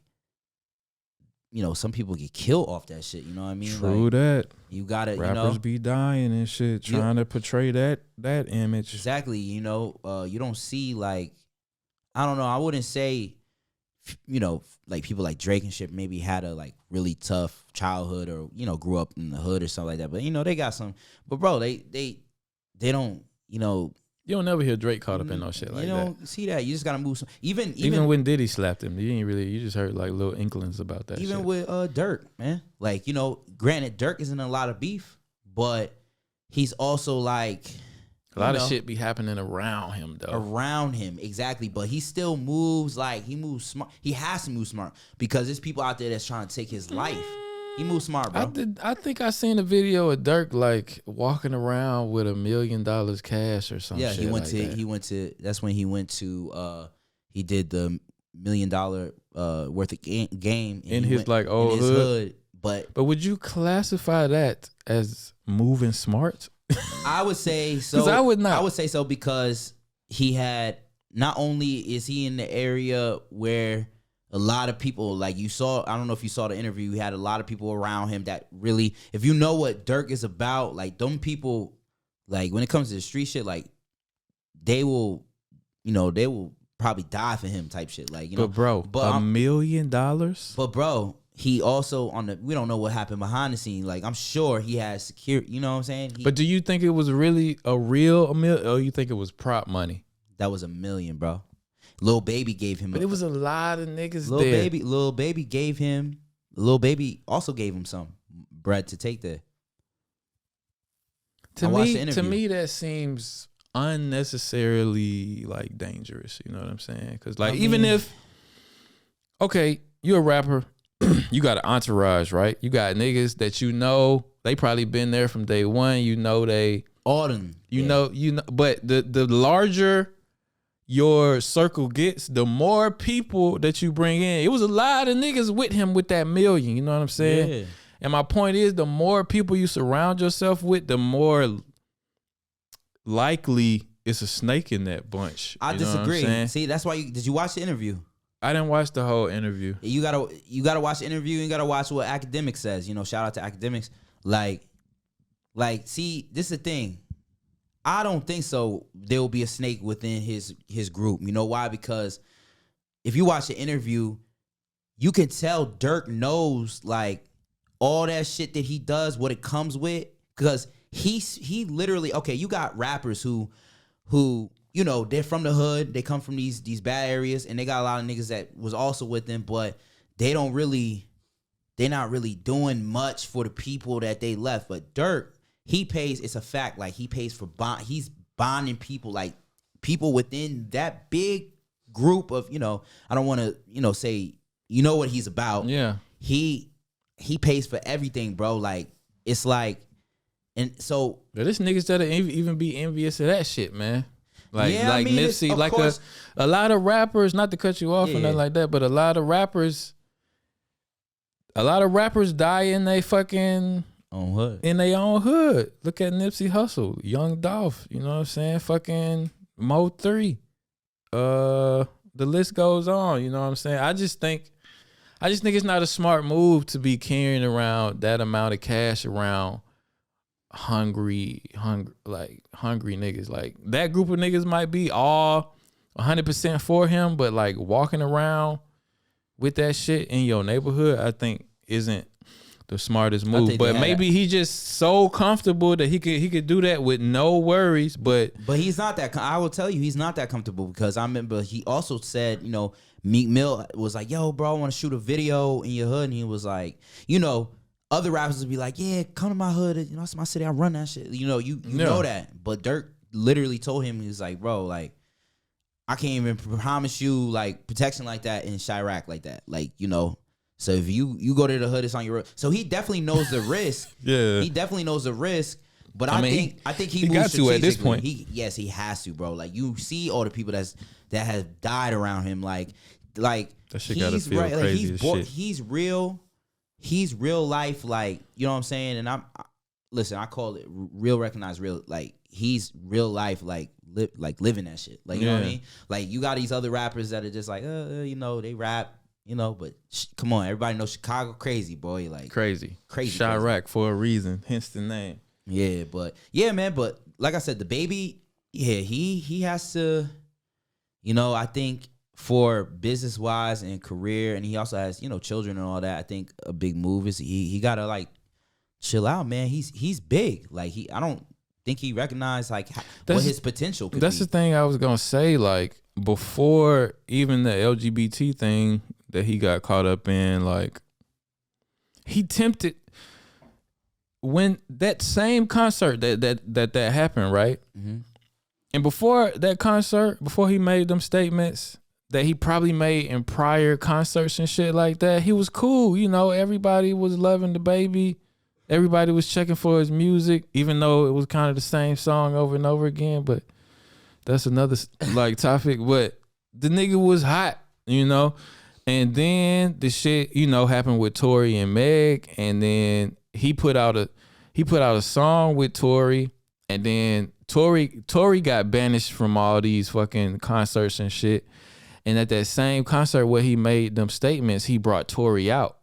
some people get killed off that shit. You know what I mean? True like, that. You gotta, rappers be dying and shit, trying to portray that image. Exactly. You don't see like, I don't know. I wouldn't say, like people like Drake and shit maybe had a like really tough childhood or grew up in the hood or something like that. But they got some. But bro, they don't. You don't never hear Drake caught up in no shit like that. You don't see that. You just gotta move some. Even when Diddy slapped him, you just heard like little inklings about that. Even shit. with Dirk, man. Like granted, Dirk isn't a lot of beef, but he's also like a lot of shit be happening around him though. Around him, exactly. But he still moves he moves smart. He has to move smart because there's people out there that's trying to take his life. He moves smart, bro. I think I seen a video of Dirk like walking around with $1 million cash or something. Yeah, he went to. That's when he went to. He did the $1 million worth of game in his like old hood. But would you classify that as moving smart? I would say so. 'Cause I would not. I would say so because he had. Not only is he in the area where a lot of people, like you saw, I don't know if you saw the interview, he had a lot of people around him that really, if you know what Dirk is about, like them people, like when it comes to the street shit, like they will probably die for him type shit. Like, but bro, $1 million? But bro, he also we don't know what happened behind the scene. Like I'm sure he has security, you know what I'm saying? But do you think it was really a real $1 million or you think it was prop money? That was $1 million, bro. Lil Baby gave him. But it was a lot of niggas Lil there. Lil Baby gave him. Lil Baby also gave him some bread to take there. To me, that seems unnecessarily like dangerous. You know what I'm saying? Because like even if, okay, you're a rapper, you got an entourage, right? You got niggas that they probably been there from day one. They all them. But the larger your circle gets, the more people that you bring in. It was a lot of niggas with him with that $1 million. You know what I'm saying? Yeah. And my point is, the more people you surround yourself with, the more likely it's a snake in that bunch. I disagree. See, that's why did you watch the interview? I didn't watch the whole interview. You gotta watch the interview. And you gotta watch what Academics says. Shout out to Academics. Like, see, this is the thing. I don't think so. There will be a snake within his group. You know why? Because if you watch the interview, you can tell Dirk knows like all that shit that he does, what it comes with. Because he literally, okay, you got rappers who they're from the hood, they come from these bad areas, and they got a lot of niggas that was also with them, but they're not really doing much for the people that they left. But Dirk, he pays, it's a fact, like he pays for he's bonding people, like people within that big group of, I don't want to, say, what he's about. Yeah. He pays for everything, bro. Like, it's like, and so. But there's niggas that'll even be envious of that shit, man. Like, yeah, like Nipsey, like a lot of rappers, not to cut you off or nothing like that, but a lot of rappers die in they fucking own hood. In their own hood. Look at Nipsey Hussle, Young Dolph, you know what I'm saying? Fucking Mo 3. The list goes on, you know what I'm saying? I just think it's not a smart move to be carrying around that amount of cash around hungry niggas. Like that group of niggas might be all 100% for him, but like walking around with that shit in your neighborhood, I think isn't the smartest move. But maybe he just so comfortable that he could do that with no worries. But he's not that. I will tell you, he's not that comfortable because I remember he also said, Meek Mill was like, "Yo, bro, I want to shoot a video in your hood," and he was like, other rappers would be like, "Yeah, come to my hood. It's my city. I run that shit." You know that. But Dirk literally told him, he was like, "Bro, like, I can't even promise you like protection like that in Chirac like that. Like, So if you go to the hood, it's on your road. So he definitely knows the risk. Yeah, he definitely knows the risk. But I think he moves got to at this point. He has to, bro. Like you see all the people that have died around him. Like that shit gotta feel crazy as shit. He's real. He's real life. Like, you know what I'm saying. And listen. I call it real. Recognize real. Like he's real life. Like living that shit. Like you know what I mean. Like you got these other rappers that are just like they rap. but come on, everybody knows Chicago crazy, boy. Like Crazy. Crazy. Chirac for a reason, hence the name. Yeah, but yeah, man. But like I said, DaBaby, yeah, he has to, I think for business wise and career, and he also has, children and all that. I think a big move is he gotta like chill out, man. He's big. Like I don't think he recognized like what his potential could That's be. the thing I was gonna say. Like before even the LGBT thing that he got caught up in, like he tempted. When that same concert that happened, right? Mm-hmm. And before that concert, before he made them statements that he probably made in prior concerts and shit like that, he was cool. Everybody was loving DaBaby. Everybody was checking for his music, even though it was kind of the same song over and over again. But that's another like topic. But the nigga was hot, And then the shit, happened with Tory and Meg, and then he put out a song with Tory, and then Tory got banished from all these fucking concerts and shit. And at that same concert where he made them statements, he brought Tory out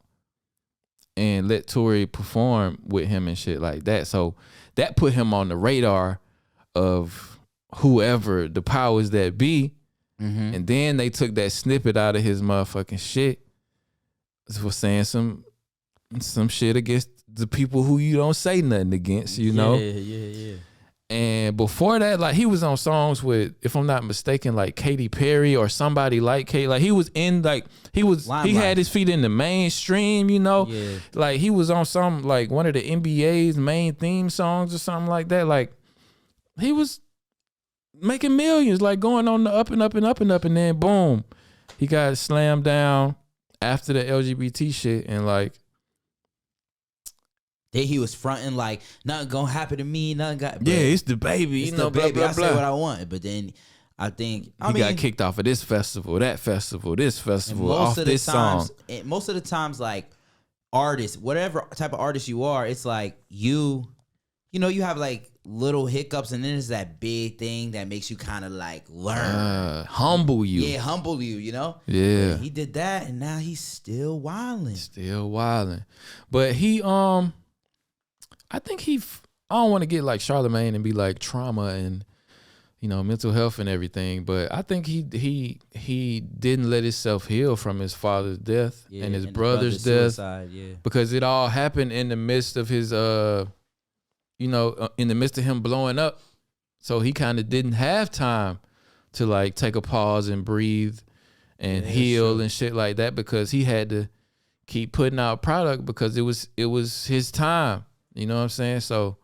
and let Tory perform with him and shit like that. So that put him on the radar of whoever the powers that be. Mm-hmm. And then they took that snippet out of his motherfucking shit for saying some shit against the people who you don't say nothing against, Yeah. And before that, like he was on songs with, if I'm not mistaken, like Katy Perry or somebody like Kate. Like he was in he had his feet in the mainstream, Yeah. Like he was on some like one of the NBA's main theme songs or something like that. Like he was making millions, like going on the up and up and up and up, and then boom, he got slammed down after the LGBT shit, and like he was fronting like nothing gonna happen to me, nothing got. Yeah, it's DaBaby, it's DaBaby. blah, blah, I say blah. what I want, but then I think he got kicked off of this festival, that festival, this festival, off this song. Most of the times, like artists, whatever type of artist you are, it's like you have like little hiccups, and then there's that big thing that makes you kind of like learn, humble you. Yeah, humble you. Yeah, he did that, and now he's still wilding. But he, I think I don't want to get like Charlemagne and be like trauma and mental health and everything, but I think he didn't let himself heal from his father's death and his brother's death, because it all happened in the midst of his in the midst of him blowing up. So he kind of didn't have time to like take a pause and breathe and heal and shit like that, because he had to keep putting out product because it was his time. You know what I'm saying? So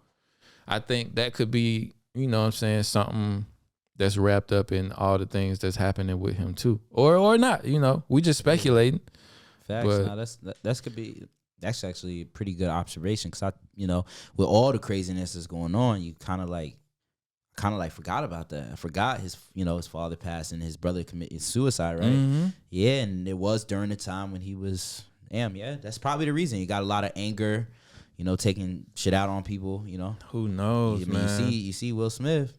I think that could be, something that's wrapped up in all the things that's happening with him too. Or not, we just speculating. Facts. But That's actually a pretty good observation, because with all the craziness that's going on, you kind of like forgot about that. I forgot his father passed and his brother committed suicide, right? Mm-hmm. Yeah, and it was during the time when he was that's probably the reason. He got a lot of anger, taking shit out on people, Who knows, man? You see Will Smith,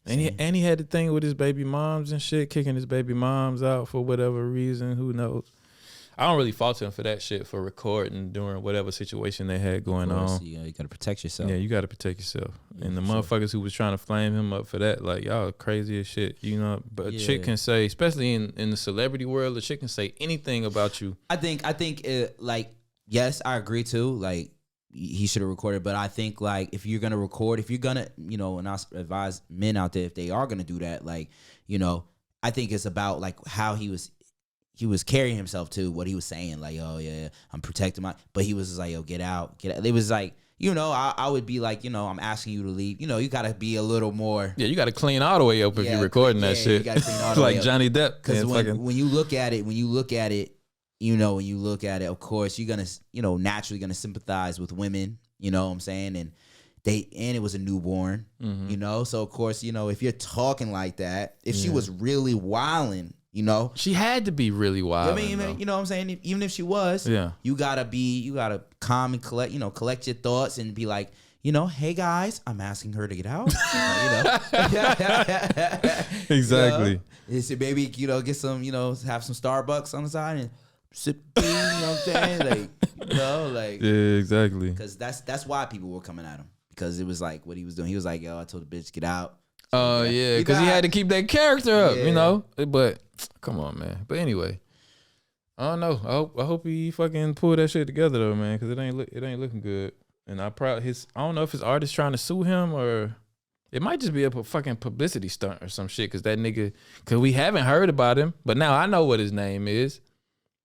And he had the thing with his baby moms and shit, kicking his baby moms out for whatever reason. Who knows? I don't really fault him for that shit, for recording during whatever situation they had going on. You gotta protect yourself. Yeah, you gotta protect yourself. Yeah, and the sure. motherfuckers who was trying to flame him up for that, like, y'all crazy as shit. But a chick can say, especially in the celebrity world, a chick can say anything about you. I think yes, I agree too. Like, he should have recorded, but I think like if you're gonna record, and I advise men out there, if they are gonna do that, like, I think it's about like how he was carrying himself too, what he was saying, like, oh yeah, I'm protecting but he was just like, yo, get out. It was like, I would be like, I'm asking you to leave. You gotta be a little more. Yeah, you gotta clean all the way up if you're recording that shit. You gotta clean all the way like up. Johnny Depp. Because when you look at it, of course, you're gonna, naturally gonna sympathize with women, you know what I'm saying? And it was a newborn, so of course, if you're talking like that, if she was really wilding, she had to be really wild. I mean, you know what I'm saying? Even if she was, you gotta calm and collect your thoughts and be like, hey guys, I'm asking her to get out. Exactly. Maybe get some, have some Starbucks on the side and sip tea. You know what I'm saying? Yeah, exactly. Because that's why people were coming at him, because it was like what he was doing. He was like, yo, I told the bitch get out. Oh yeah, because he had to keep that character up, Yeah. But come on, man. But anyway, I don't know. I hope he fucking pull that shit together though, man, because it ain't looking good. And I don't know if his artist trying to sue him, or it might just be a fucking publicity stunt or some shit. Because we haven't heard about him, but now I know what his name is,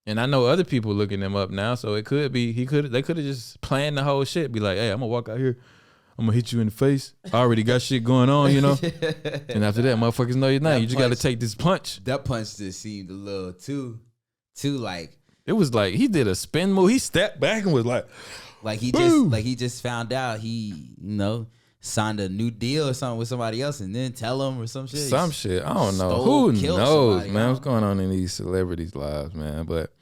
and I know other people looking him up now. So it could be they could have just planned the whole shit. Be like, hey, I'm gonna walk out here. I'm gonna hit you in the face. I already got shit going on, And after that, motherfuckers know your name. You just got to take this punch. That punch just seemed a little too like. It was like he did a spin move. He stepped back and was like he just found out he signed a new deal or something with somebody else and then tell him or some shit. Some shit. I don't know. Who knows, man? What's going on in these celebrities' lives, man? But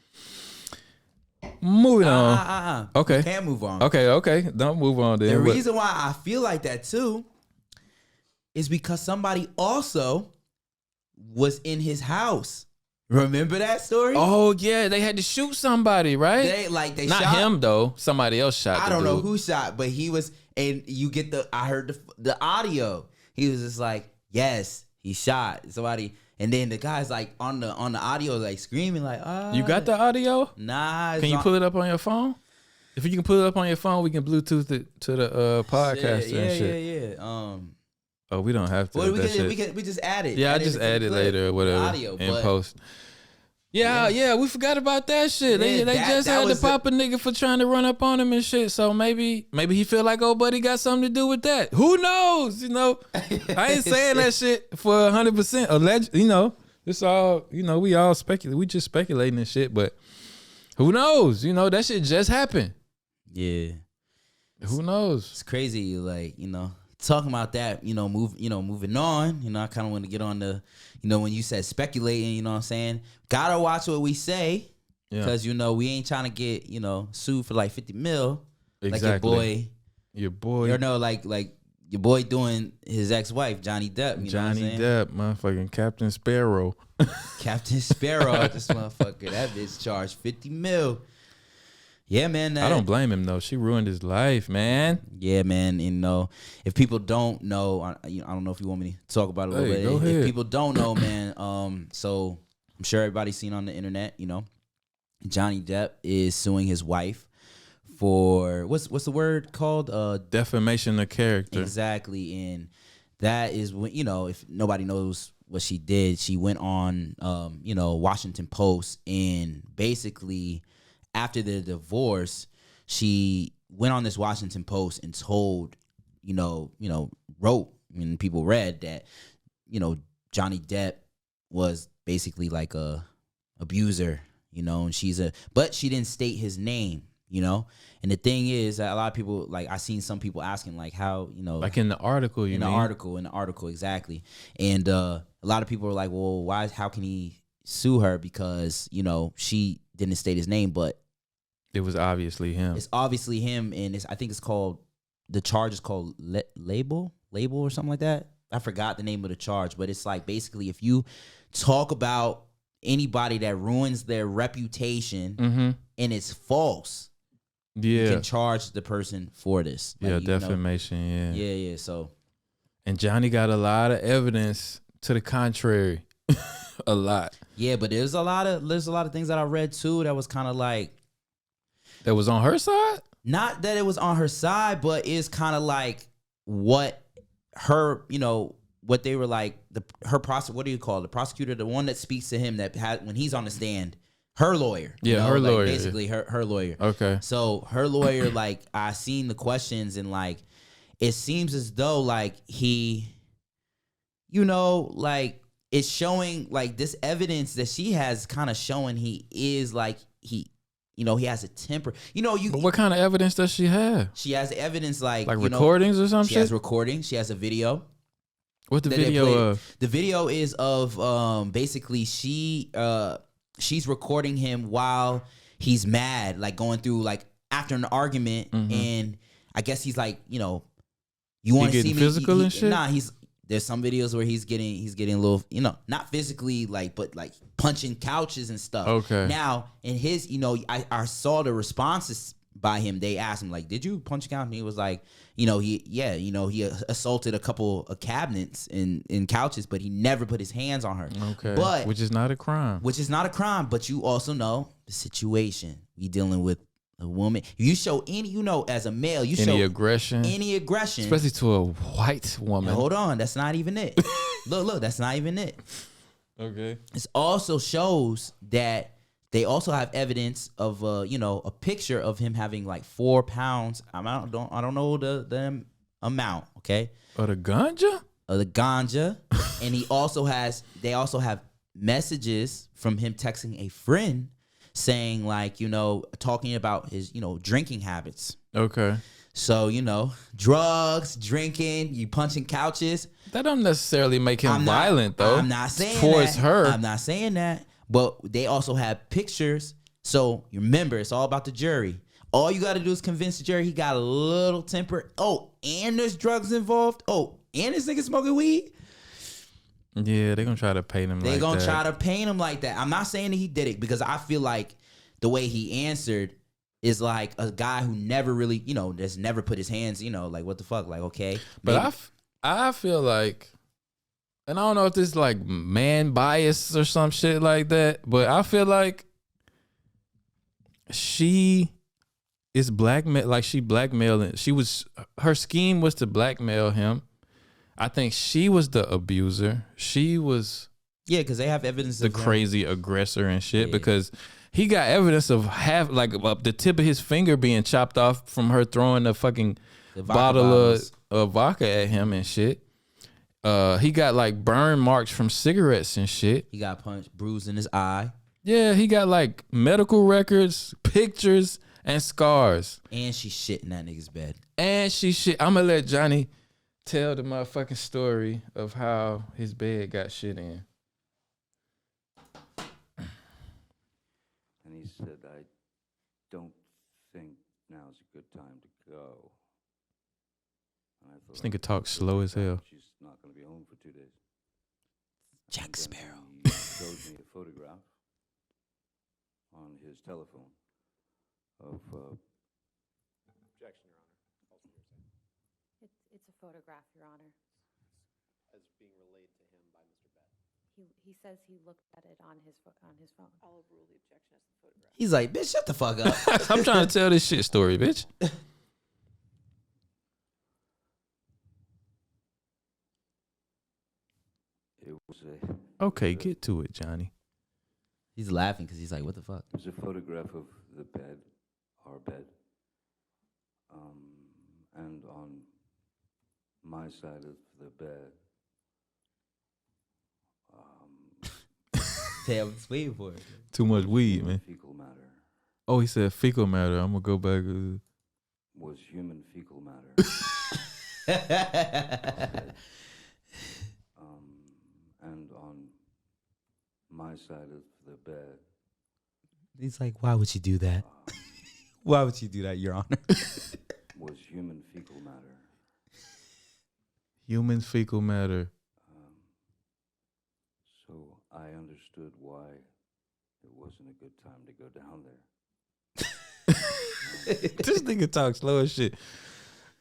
moving on. Okay. Can't move on. Okay. Don't move on then. The reason why I feel like that too is because somebody also was in his house. Remember that story? Oh yeah, they had to shoot somebody, right? They not shot him though. Somebody else shot. I don't know who shot, but he was, and you get I heard the audio. He was just like, yes, he shot somebody. And then the guy's like on the audio, like screaming, like, you got the audio? Nah. Can you pull it up on your phone? If you can pull it up on your phone, we can Bluetooth it to the podcast and shit. Yeah. Oh, we don't have to. Well, we just add it. Yeah, I just add it later or whatever audio, in post. Yeah, we forgot about that shit. They just had to pop a nigga for trying to run up on him and shit. So maybe he feel like old buddy got something to do with that. Who knows? I ain't saying that shit for 100%. Alleged, it's all, we all speculate. We just speculating and shit, but who knows? That shit just happened. Yeah. Who knows? It's crazy, talking about that, moving on, I kind of want to get on the, when you said speculating, you know what I'm saying? Gotta watch what we say, because, we ain't trying to get, sued for like 50 mil. Exactly. Like your boy. Like your boy doing his ex-wife, Johnny Depp. You Johnny know what I'm Depp, motherfucking Captain Sparrow. Captain Sparrow, this motherfucker. That bitch charged 50 mil. Yeah, man. I don't blame him though. She ruined his life, man. Yeah, man. If people don't know, I don't know if you want me to talk about it a little bit. Go ahead. If people don't know, man, so I'm sure everybody's seen on the internet, Johnny Depp is suing his wife for what's the word called? Defamation of character. Exactly, and that is when if nobody knows what she did, she went on Washington Post, and basically after the divorce, she went on this Washington Post and told, wrote, and people read that, Johnny Depp was basically like a abuser, and but she didn't state his name, And the thing is that a lot of people, like I seen some people asking like how, like in the article, in the article, exactly. And a lot of people are like, well, how can he sue her? Because, she didn't state his name, but it was obviously him. It's obviously him, and I think the charge is called label or something like that. I forgot the name of the charge, but it's like basically if you talk about anybody that ruins their reputation and it's false, you can charge the person for this. Like, defamation, Yeah, so. And Johnny got a lot of evidence to the contrary. A lot. Yeah, but there's a lot of things that I read too that was kind of like, that was on her side? Not that it was on her side, but it's kind of like what her, what they were like, her prosecutor, what do you call it? The prosecutor, the one that speaks to him when he's on the stand, her lawyer. Her lawyer. Basically, her lawyer. Okay. So her lawyer, like, I seen the questions and like, it seems as though like he, like it's showing like this evidence that she has kind of showing he is like, he has a temper. But what kind of evidence does she have? She has evidence like recordings or something. She has recordings. She has a video. What's the video of? The video is of basically she's recording him while he's mad, like going through like after an argument, and I guess he's like, you know, you want to see me physical and shit? Nah, there's some videos where he's getting a little, you know, not physically like, but like punching couches and stuff. Okay. Now in his, you know, I saw the responses by him. They asked him like, "Did you punch a couch?" And he was like, you know, he assaulted a couple of cabinets in couches, but he never put his hands on her. Okay. But which is not a crime. But you also know the situation. We dealing with a woman. You show as a male, you show aggression, especially to a white woman. Now, hold on, that's not even it. look, that's not even it. Okay. It also shows that they also have evidence of a picture of him having like 4 pounds. I don't know the amount. Okay. Of the ganja. And they also have messages from him texting a friend saying like, you know, talking about his, you know, drinking habits. Okay. So, you know, drugs, drinking, you punching couches. That don't necessarily make him violent, though. I'm not saying towards that. her. I'm not saying that. But they also have pictures. So you remember, it's all about the jury. All you got to do is convince the jury he got a little temper. Oh, and there's drugs involved. Oh, and this nigga smoking weed. Yeah, they're going to try to paint him like that. They're going to try to paint him like that. I'm not saying that he did it because I feel like the way he answered is like a guy who never really, you know, just never put his hands, you know, like what the fuck? Like, okay. But I feel like, and I don't know if this is like man bias or some shit like that, but I feel like she is blackmail, like she blackmailing. Her scheme was to blackmail him. I think she was the abuser. She was because they have evidence the of crazy aggressor and shit because he got evidence of the tip of his finger being chopped off from her throwing the fucking bottle of vodka at him and shit. He got like burn marks from cigarettes and shit. He got punched, bruised in his eye. Yeah, he got like medical records, pictures, and scars. And she shit in that nigga's bed. I'm gonna let Johnny tell the motherfucking story of how his bed got shit in. And he said, I don't think now's a good time to go. And I thought, This nigga talks slow as hell. She's not going to be home for 2 days. Jack Sparrow. He showed me a photograph on his telephone of... Objection, Your Honor. Also hearsay. It's a photograph, Your Honor. As being relayed to him by Mr. Bett. He says he looked at it on his phone. I'll overrule the objection as the photograph. He's like, bitch, shut the fuck up. I'm trying to tell this shit story, bitch. It was a... Okay, get to it, Johnny. He's laughing because he's like, what the fuck? It was a photograph of the bed, our bed. And on my side of the bed, Damn, I'm waiting for it. Too much weed, man. fecal matter Oh, he said fecal matter. I'm gonna go back. was human fecal matter. And on my side of the bed, He's like, why would you do that? Why would you do that, Your Honor? was human fecal matter. Human fecal matter. So I understood why it wasn't a good time to go down there. This nigga talks slow as shit.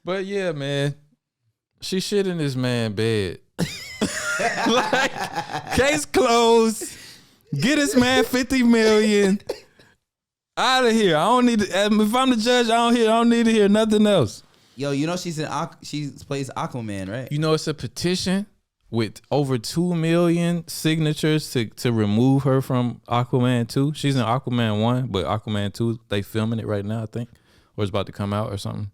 But yeah, man. She shit in this man bed. Like, case closed. Get this man 50 million. Out of here. I don't need to, if I'm the judge, I don't need to hear nothing else. Yo, you know she plays Aquaman, right? You know it's a petition with over 2 million signatures to remove her from Aquaman 2. She's in Aquaman 1, but Aquaman 2, they filming it right now, I think. Or it's about to come out or something.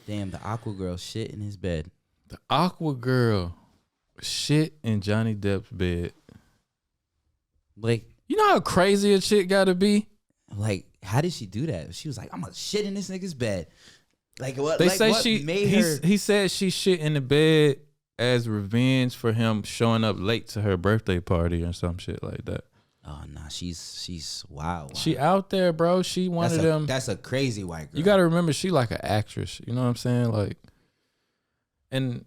Damn, the Aqua girl shit in his bed. The Aqua girl shit in Johnny Depp's bed. Like, You know how crazy a chick gotta be? like, how did she do that? She was like, I'm gonna shit in this nigga's bed. Like, what? They like, say what made her? he said she shit in the bed as revenge for him showing up late to her birthday party or some shit like that. Oh nah, she's wild. She out there, bro. She one of them. That's a crazy white girl. You got to remember, she like an actress. You know what I'm saying? Like, and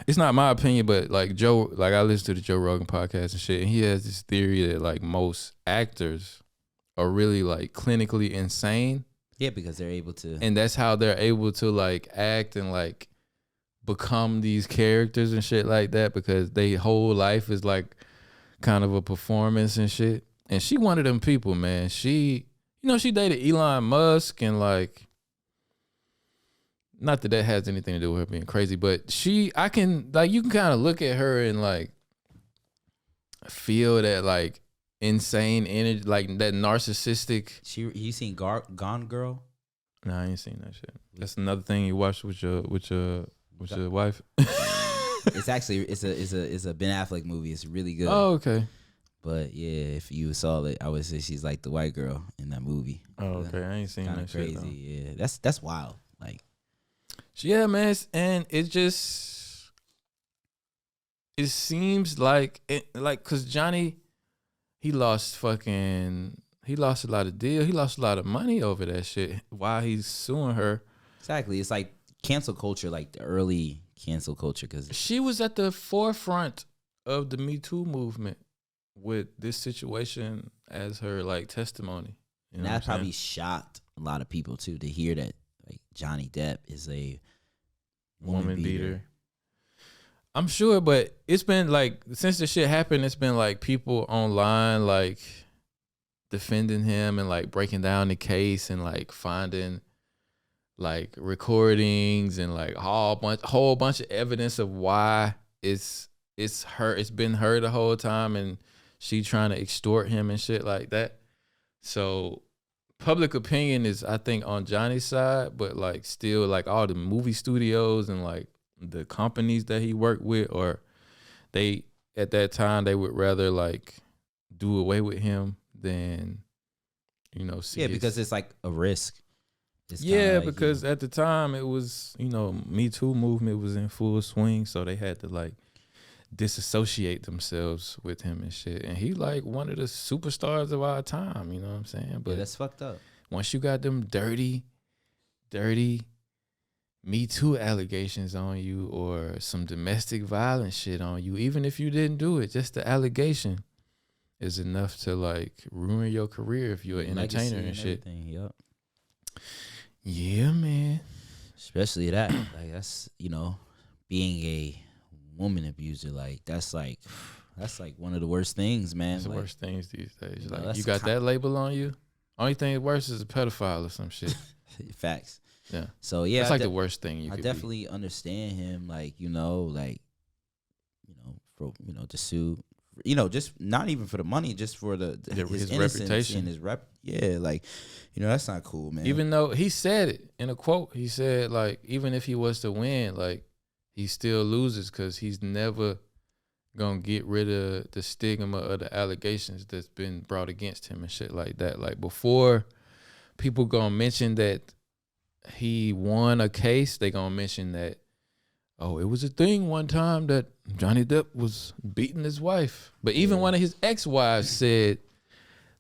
it's not my opinion, but like I listen to the Joe Rogan podcast and shit, and he has this theory that like most actors are really like clinically insane. Yeah, because they're able to, and that's how they're able to like act and like become these characters and shit like that, because their whole life is like kind of a performance and shit. And she one of them people, man. She dated Elon Musk, and like, not that has anything to do with her being crazy, but you can kind of look at her and like feel that like insane energy, like that narcissistic. You seen Gone Girl? No, I ain't seen that shit. That's another thing you watched with your wife. It's actually it's a Ben Affleck movie. It's really good. Oh, okay. But yeah, if you saw it, I would say she's like the white girl in that movie. Oh, okay. I ain't seen that crazy. shit. Yeah, that's wild. Like, yeah, man, and it seems like cause Johnny, he lost a lot of deal. He lost a lot of money over that shit while he's suing her. Exactly. It's like cancel culture, like the early cancel culture, because she was at the forefront of the Me Too movement with this situation as her like testimony. You know, that probably shocked a lot of people too to hear that like Johnny Depp is a woman beater. I'm sure, but it's been like, since the shit happened, it's been like people online like defending him and like breaking down the case and like finding like recordings and like whole bunch of evidence of why it's been her the whole time, and she trying to extort him and shit like that. So public opinion is, I think, on Johnny's side, but like still like all the movie studios and like the companies that he worked with, or they at that time they would rather like do away with him than, you know, see because it's like a risk. It's like, because at the time it was, you know, Me Too movement was in full swing, so they had to like disassociate themselves with him and shit. And he like one of the superstars of our time, you know what I'm saying? But that's fucked up. Once you got them dirty Me Too allegations on you, or some domestic violence shit on you, even if you didn't do it, just the allegation is enough to like ruin your career if you're an entertainer and shit. Yep. Yeah, man. Especially that. Like, that's, you know, being a woman abuser, like that's like one of the worst things, man. It's like, the worst things these days. You know, like, you got that label on you. Only thing worse is a pedophile or some shit. Facts. Yeah. So yeah, that's like the worst thing you I could definitely understand him, like, you know, for, you know, to sue, you know, just not even for the money, just for his reputation and his rep. Yeah, like, you know, that's not cool, man. Even though he said it in a quote, he said like, even if he was to win, like, he still loses because he's never gonna get rid of the stigma of the allegations that's been brought against him and shit like that. Like, before people gonna mention that he won a case, they gonna mention that, oh, it was a thing one time that Johnny Depp was beating his wife. But even one of his ex-wives said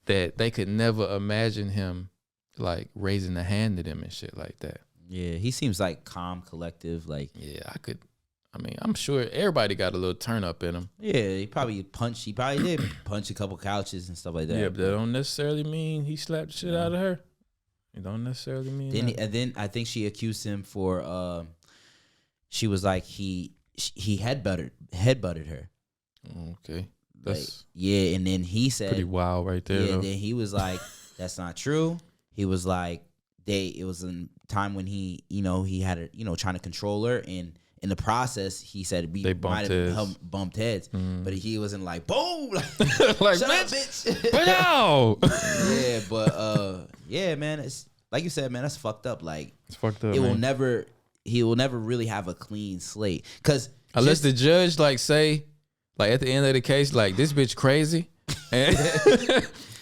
that they could never imagine him like raising a hand at him and shit like that. Yeah, he seems like calm, collective. Like, yeah, I'm sure everybody got a little turn up in him. Yeah, he probably did punch a couple couches and stuff like that. Yeah, but that don't necessarily mean he slapped the shit out of her. It don't necessarily mean that. And then I think she accused him for she was like he headbutted her. Okay. Like, That's yeah, and then he said pretty wild right there. Yeah, though. then he was like, that's not true. He was like, it was a time when he had trying to control her, and in the process he said they might have bumped heads, but he wasn't like boom, like shut up, bitch. But no. Yeah, but yeah, man, it's like you said, man, that's fucked up. Like, It's fucked up. he will never really have a clean slate, because unless the judge like say, like at the end of the case, like, this bitch crazy, and,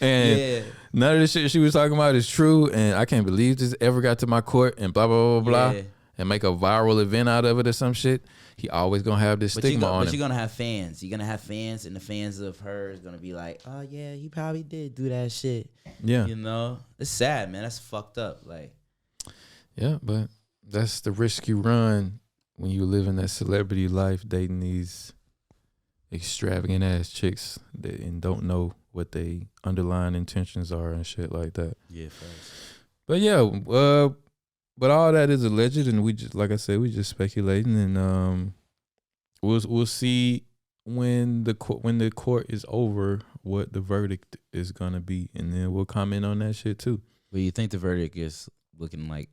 and none of the shit she was talking about is true, and I can't believe this ever got to my court, and blah blah blah blah blah. Yeah. and make a viral event out of it or some shit, he always gonna have this stigma on him. But you're gonna have fans. You're gonna have fans, and the fans of her is gonna be like, oh yeah, he probably did do that shit. Yeah. You know, it's sad, man. That's fucked up. Like, Yeah, but that's the risk you run when you live in that celebrity life, dating these extravagant ass chicks and don't know what they underlying intentions are and shit like that. yeah, facts. But yeah, but all that is alleged, and we just, like I said, we just speculating, and we'll see when the court is over what the verdict is gonna be, and then we'll comment on that shit too. What do you think the verdict is looking like?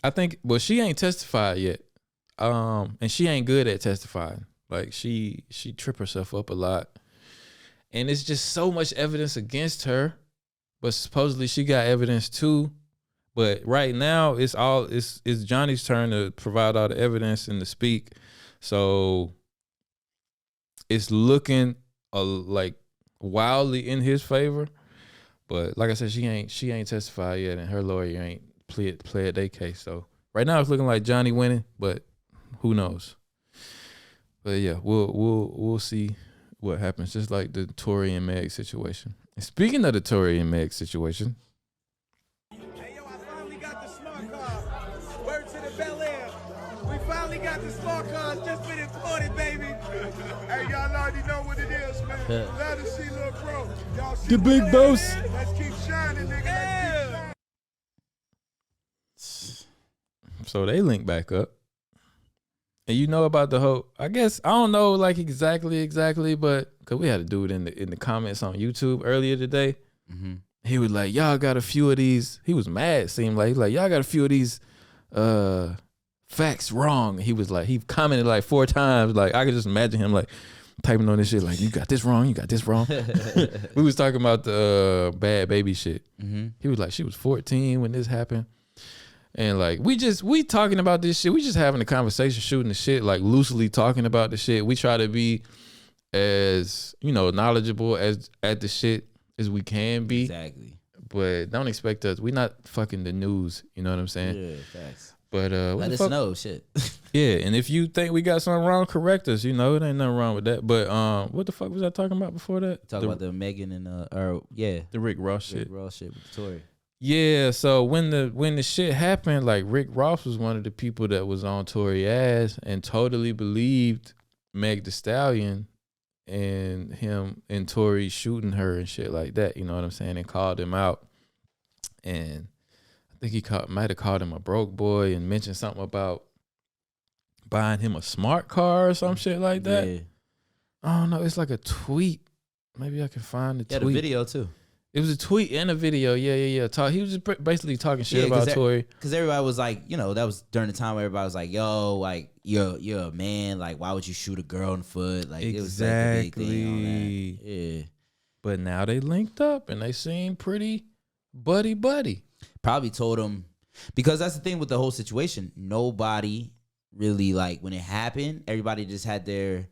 I think, well, she ain't testified yet, and she ain't good at testifying. Like she trip herself up a lot, and it's just so much evidence against her. But supposedly she got evidence too. But right now it's Johnny's turn to provide all the evidence and to speak. So it's looking like wildly in his favor. But like I said, she ain't testified yet, and her lawyer ain't pled their case. So right now it's looking like Johnny winning, but who knows? But yeah, we'll see what happens. Just like the Tory and Meg situation. And speaking of the Tory and Meg situation, Hey yo, I finally got the smart card. Word to the Bel Air. We finally got the smart card. Just been imported, baby. Hey, y'all already know what it is, man. Let us see little bro. Y'all see The what big it boss. is? Let's keep shining, nigga. Let's keep shining. so they link back up. And you know about the whole, I guess, I don't know like exactly, but because we had to do it in the comments on YouTube earlier today. Mm-hmm. He was like, y'all got a few of these. He was mad, seemed like. He was like, y'all got a few of these facts wrong. He was like, he commented like 4 times. Like, I could just imagine him like typing on this shit like, you got this wrong, you got this wrong. We was talking about the DaBaby shit. Mm-hmm. He was like, she was 14 when this happened. And like, we talking about this shit. We just having a conversation, shooting the shit, like loosely talking about the shit. We try to be as, knowledgeable at the shit as we can be. Exactly. But don't expect us. We not fucking the news. You know what I'm saying? Yeah, facts. But Let us know, shit. Yeah, and if you think we got something wrong, correct us. It ain't nothing wrong with that. But what the fuck was I talking about before that? Talk about the Megan and the Rick Ross shit. Rick Ross shit with Tory. Yeah, so when the shit happened, like Rick Ross was one of the people that was on Tory ass and totally believed Meg the Stallion and him and Tory shooting her and shit like that. You know what I'm saying? And called him out. And I think he might have called him a broke boy and mentioned something about buying him a smart car or some shit like that. Yeah. I don't know. It's like a tweet. Maybe I can find the tweet. Yeah, the video too. It was a tweet and a video. Yeah. He was just basically talking shit about Tory. Because everybody was like, that was during the time where everybody was like, yo, like, you're a man. Like, why would you shoot a girl in the foot? Like, it was like a big thing on that. Yeah. But now they linked up and they seem pretty buddy. Probably told him, because that's the thing with the whole situation. Nobody really, like, when it happened, everybody just had their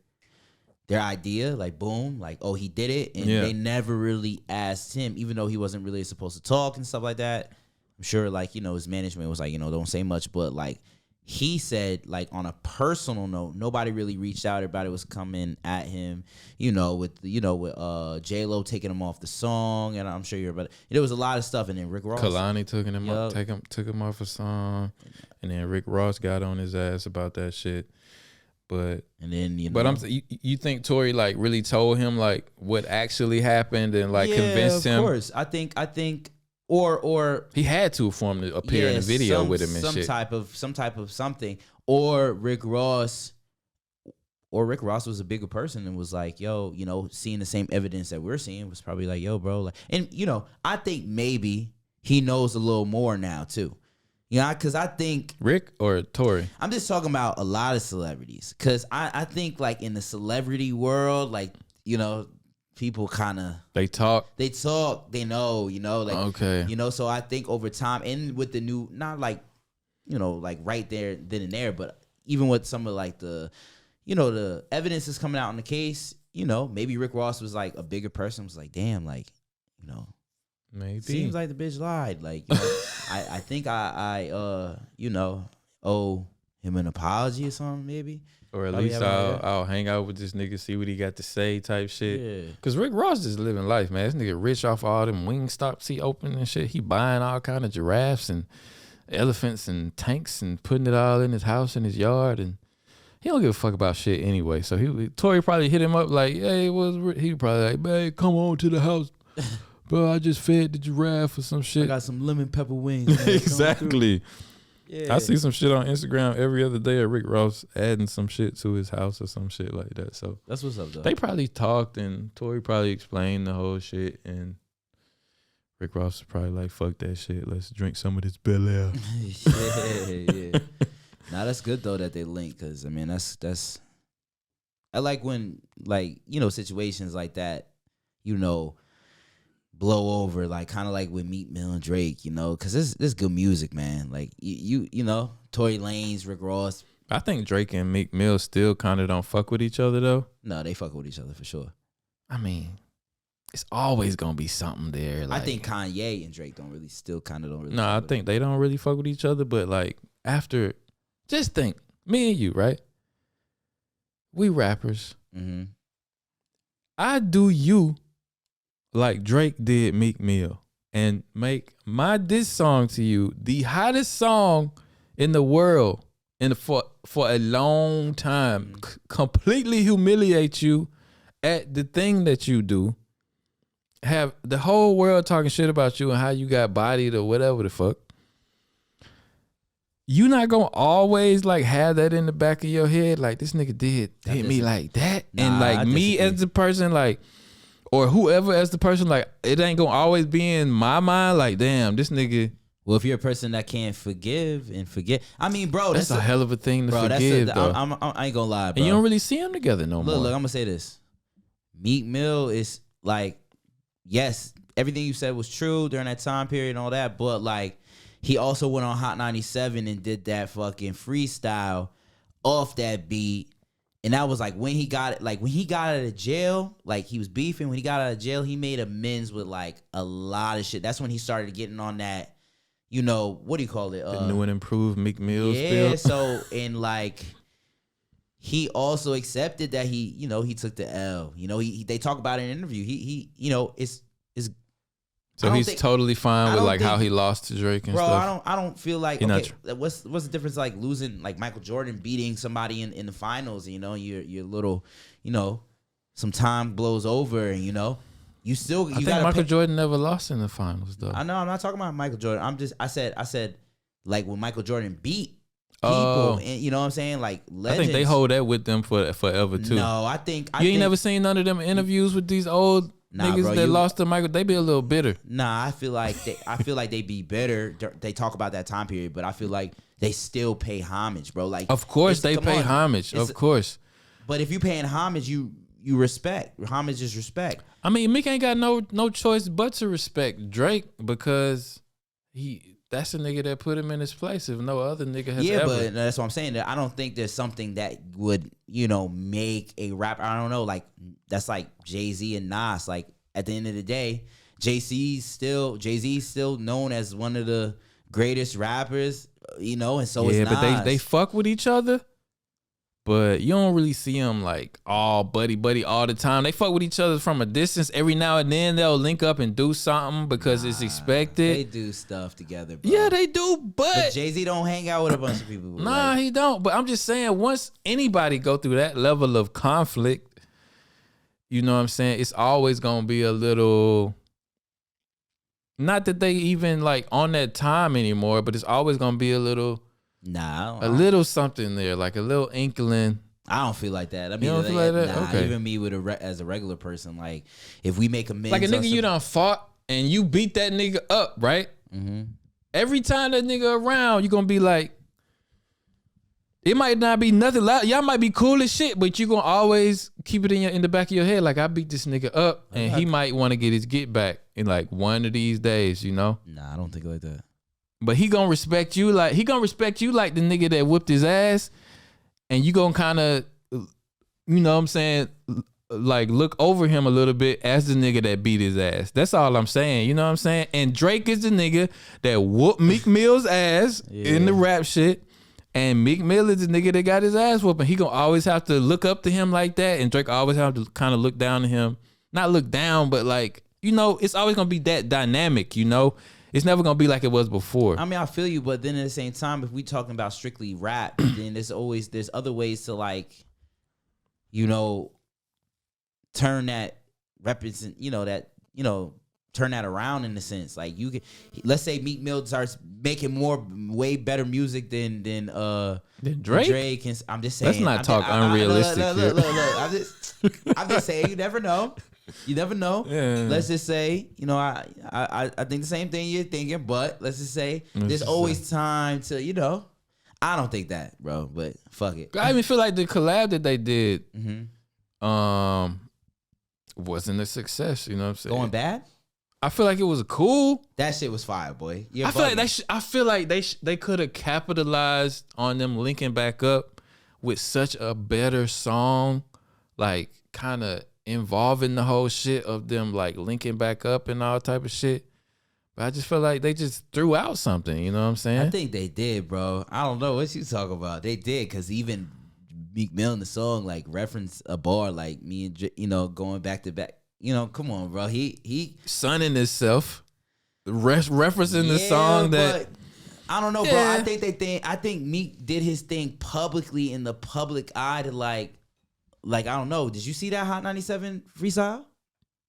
idea, like, boom, like, oh, he did it. And they never really asked him, even though he wasn't really supposed to talk and stuff like that. I'm sure, like, his management was like, don't say much. But, like, he said, like, on a personal note, nobody really reached out. Everybody was coming at him, with J-Lo taking him off the song. And I'm sure you're about it. There was a lot of stuff. And then Rick Ross. Kalani took him off a song. And then Rick Ross got on his ass about that shit. But you think Tory like really told him like what actually happened and like convinced him? Of course, I think, or he had to for him to appear in the video with him and some shit. some type of something, or Rick Ross was a bigger person and was like, yo, seeing the same evidence that we're seeing was probably like, yo, bro, like, and I think maybe he knows a little more now too. Because I think Rick or Tory. I'm just talking about a lot of celebrities. Because I think like in the celebrity world, like people kind of they talk, they know, like okay, So I think over time, and with the new, not like like right there then and there, but even with some of like the the evidence that's coming out in the case, maybe Rick Ross was like a bigger person, was like, damn, like maybe seems like the bitch lied. Like, I think I owe him an apology or something, maybe. Or at Probably least have all that. I'll hang out with this nigga, see what he got to say type shit. Yeah. Cause Rick Ross just living life, man. This nigga rich off all them wing stops he opened and shit. He buying all kind of giraffes and elephants and tanks and putting it all in his house and his yard, and he don't give a fuck about shit anyway. So Tory probably hit him up like, hey, he probably like, man, come on to the house. Bro, I just fed the giraffe or some I shit. got some lemon pepper wings. Man. Exactly. Yeah. I see some shit on Instagram every other day of Rick Ross adding some shit to his house or some shit like that. So That's what's up, though. they probably talked and Tory probably explained the whole shit, and Rick Ross is probably like, fuck that shit. Let's drink some of this Bel Air. yeah. Nah, that's good though that they link, because I mean that's I like when, like, you know, situations like that, you know, blow over, like kind of like with Meek Mill and Drake, you know, because this good music, man. Like you know, Tory Lanez, Rick Ross. I think Drake and Meek Mill still kind of don't fuck with each other though. No, they fuck with each other for sure. I mean, it's always gonna be something there. Like, I think Kanye and Drake don't really No, I think they don't really fuck with each other. But like after, just think, me and you, right? We rappers. Mm-hmm. I do you like Drake did Meek Mill and make my diss song to you the hottest song in the world for a long time. Completely humiliate you at the thing that you do. Have the whole world talking shit about you and how you got bodied or whatever the fuck. You not gonna always like have that in the back of your head, like this nigga did hit me like that, and like me as the person, like, or whoever as the person, like it ain't gonna always be in my mind, like damn, this nigga. Well, if you're a person that can't forgive and forget, I mean, bro, That's a hell of a thing to forgive, though. I ain't gonna lie, bro. And you don't really see them together no more. Look, I'm gonna say this. Meek Mill is like, yes, everything you said was true during that time period and all that, but like, he also went on Hot 97 and did that fucking freestyle off that beat. And that was like when he got it, like when he got out of jail, like he was beefing. When he got out of jail, he made amends with like a lot of shit. That's when he started getting on that, you know, what do you call it? The new and improved Meek Mill yeah, spill. so, and like, he also accepted that he, you know, he took the L. You know, they talk about it in an interview. He you know, it's so he's totally fine with like how he lost to Drake and stuff. Bro, I don't feel like, okay, what's the difference like losing, like Michael Jordan beating somebody in the finals, you know, you're little, you know, some time blows over and, you know, you still, I think Michael Jordan never lost in the finals though. I know, I'm not talking about Michael Jordan. I said like when Michael Jordan beat people, and you know what I'm saying, like legends. I think they hold that with them forever too. No, I think you ain't never seen none of them interviews with these old niggas bro, that lost to Michael. They be a little bitter. Nah, I feel like they be bitter. They talk about that time period, but I feel like they still pay homage, bro. Like, of course they pay homage, of course. But if you paying homage, you respect. Homage is respect. I mean, Meek ain't got no choice but to respect Drake because that's a nigga that put him in his place if no other nigga has ever. But that's what I'm saying. I don't think there's something that would, you know, make a rapper, I don't know, like that's like Jay-Z and Nas. Like at the end of the day, Jay-Z's still known as one of the greatest rappers, you know, and so is Nas. But they fuck with each other. But you don't really see them like all buddy all the time. They fuck with each other from a distance. Every now and then they'll link up and do something because it's expected. They do stuff together, bro. Yeah, they do, but Jay-Z don't hang out with a bunch of people. Nah, he don't. But I'm just saying, once anybody go through that level of conflict, you know what I'm saying? It's always gonna be a little. Not that they even like on that time anymore, but it's always gonna be a little. Nah, a little something there, like a little inkling. I don't feel like that. I mean, you don't feel like that? Nah, okay. Even me with as a regular person, like if we make amends, like a nigga you done fought and you beat that nigga up, right? Mm-hmm. Every time that nigga around, you gonna be like, it might not be nothing loud. Y'all might be cool as shit, but you gonna always keep it in the back of your head, like I beat this nigga up, and he might want to get his get back in like one of these days, you know? Nah, I don't think like that. But he gonna respect you like the nigga that whipped his ass, and you gonna kind of, you know what I'm saying, like look over him a little bit as the nigga that beat his ass. That's all I'm saying. You know what I'm saying? And Drake is the nigga that whooped Meek Mill's ass in the rap shit, And Meek Mill is the nigga that got his ass whooping. He gonna always have to look up to him like that, and Drake always have to kind of look down to him. Not look down, but like, you know, it's always gonna be that dynamic, you know? It's never gonna be like it was before. I mean, I feel you, but then at the same time, if we talking about strictly rap, then there's other ways to, like, you know, turn that turn that around in a sense. Like, you can, let's say Meek Mill starts making way better music than Drake. And I'm just saying. Let's not talk unrealistic. Look. I'm just saying. You never know. You never know. Yeah. Let's just say, you know, I think the same thing you're thinking, but let's just say there's always time to, you know. I don't think that, bro, but fuck it. I even feel like the collab that they did Mm-hmm. wasn't a success, you know what I'm saying? Going bad? I feel like it was cool. That shit was fire, boy. I feel like they could have capitalized on them linking back up with such a better song, like kind of involving the whole shit of them like linking back up and all type of shit. But I just feel like they just threw out something, you know what I'm saying? I think they did, bro. I don't know what you talking about. They did, because even Meek Mill in the song like referenced a bar like me and, you know, going back to back. You know, come on, bro. He sunning himself, referencing the song that. But I don't know, bro. I think Meek did his thing publicly in the public eye to like I don't know. Did you see that Hot 97 freestyle?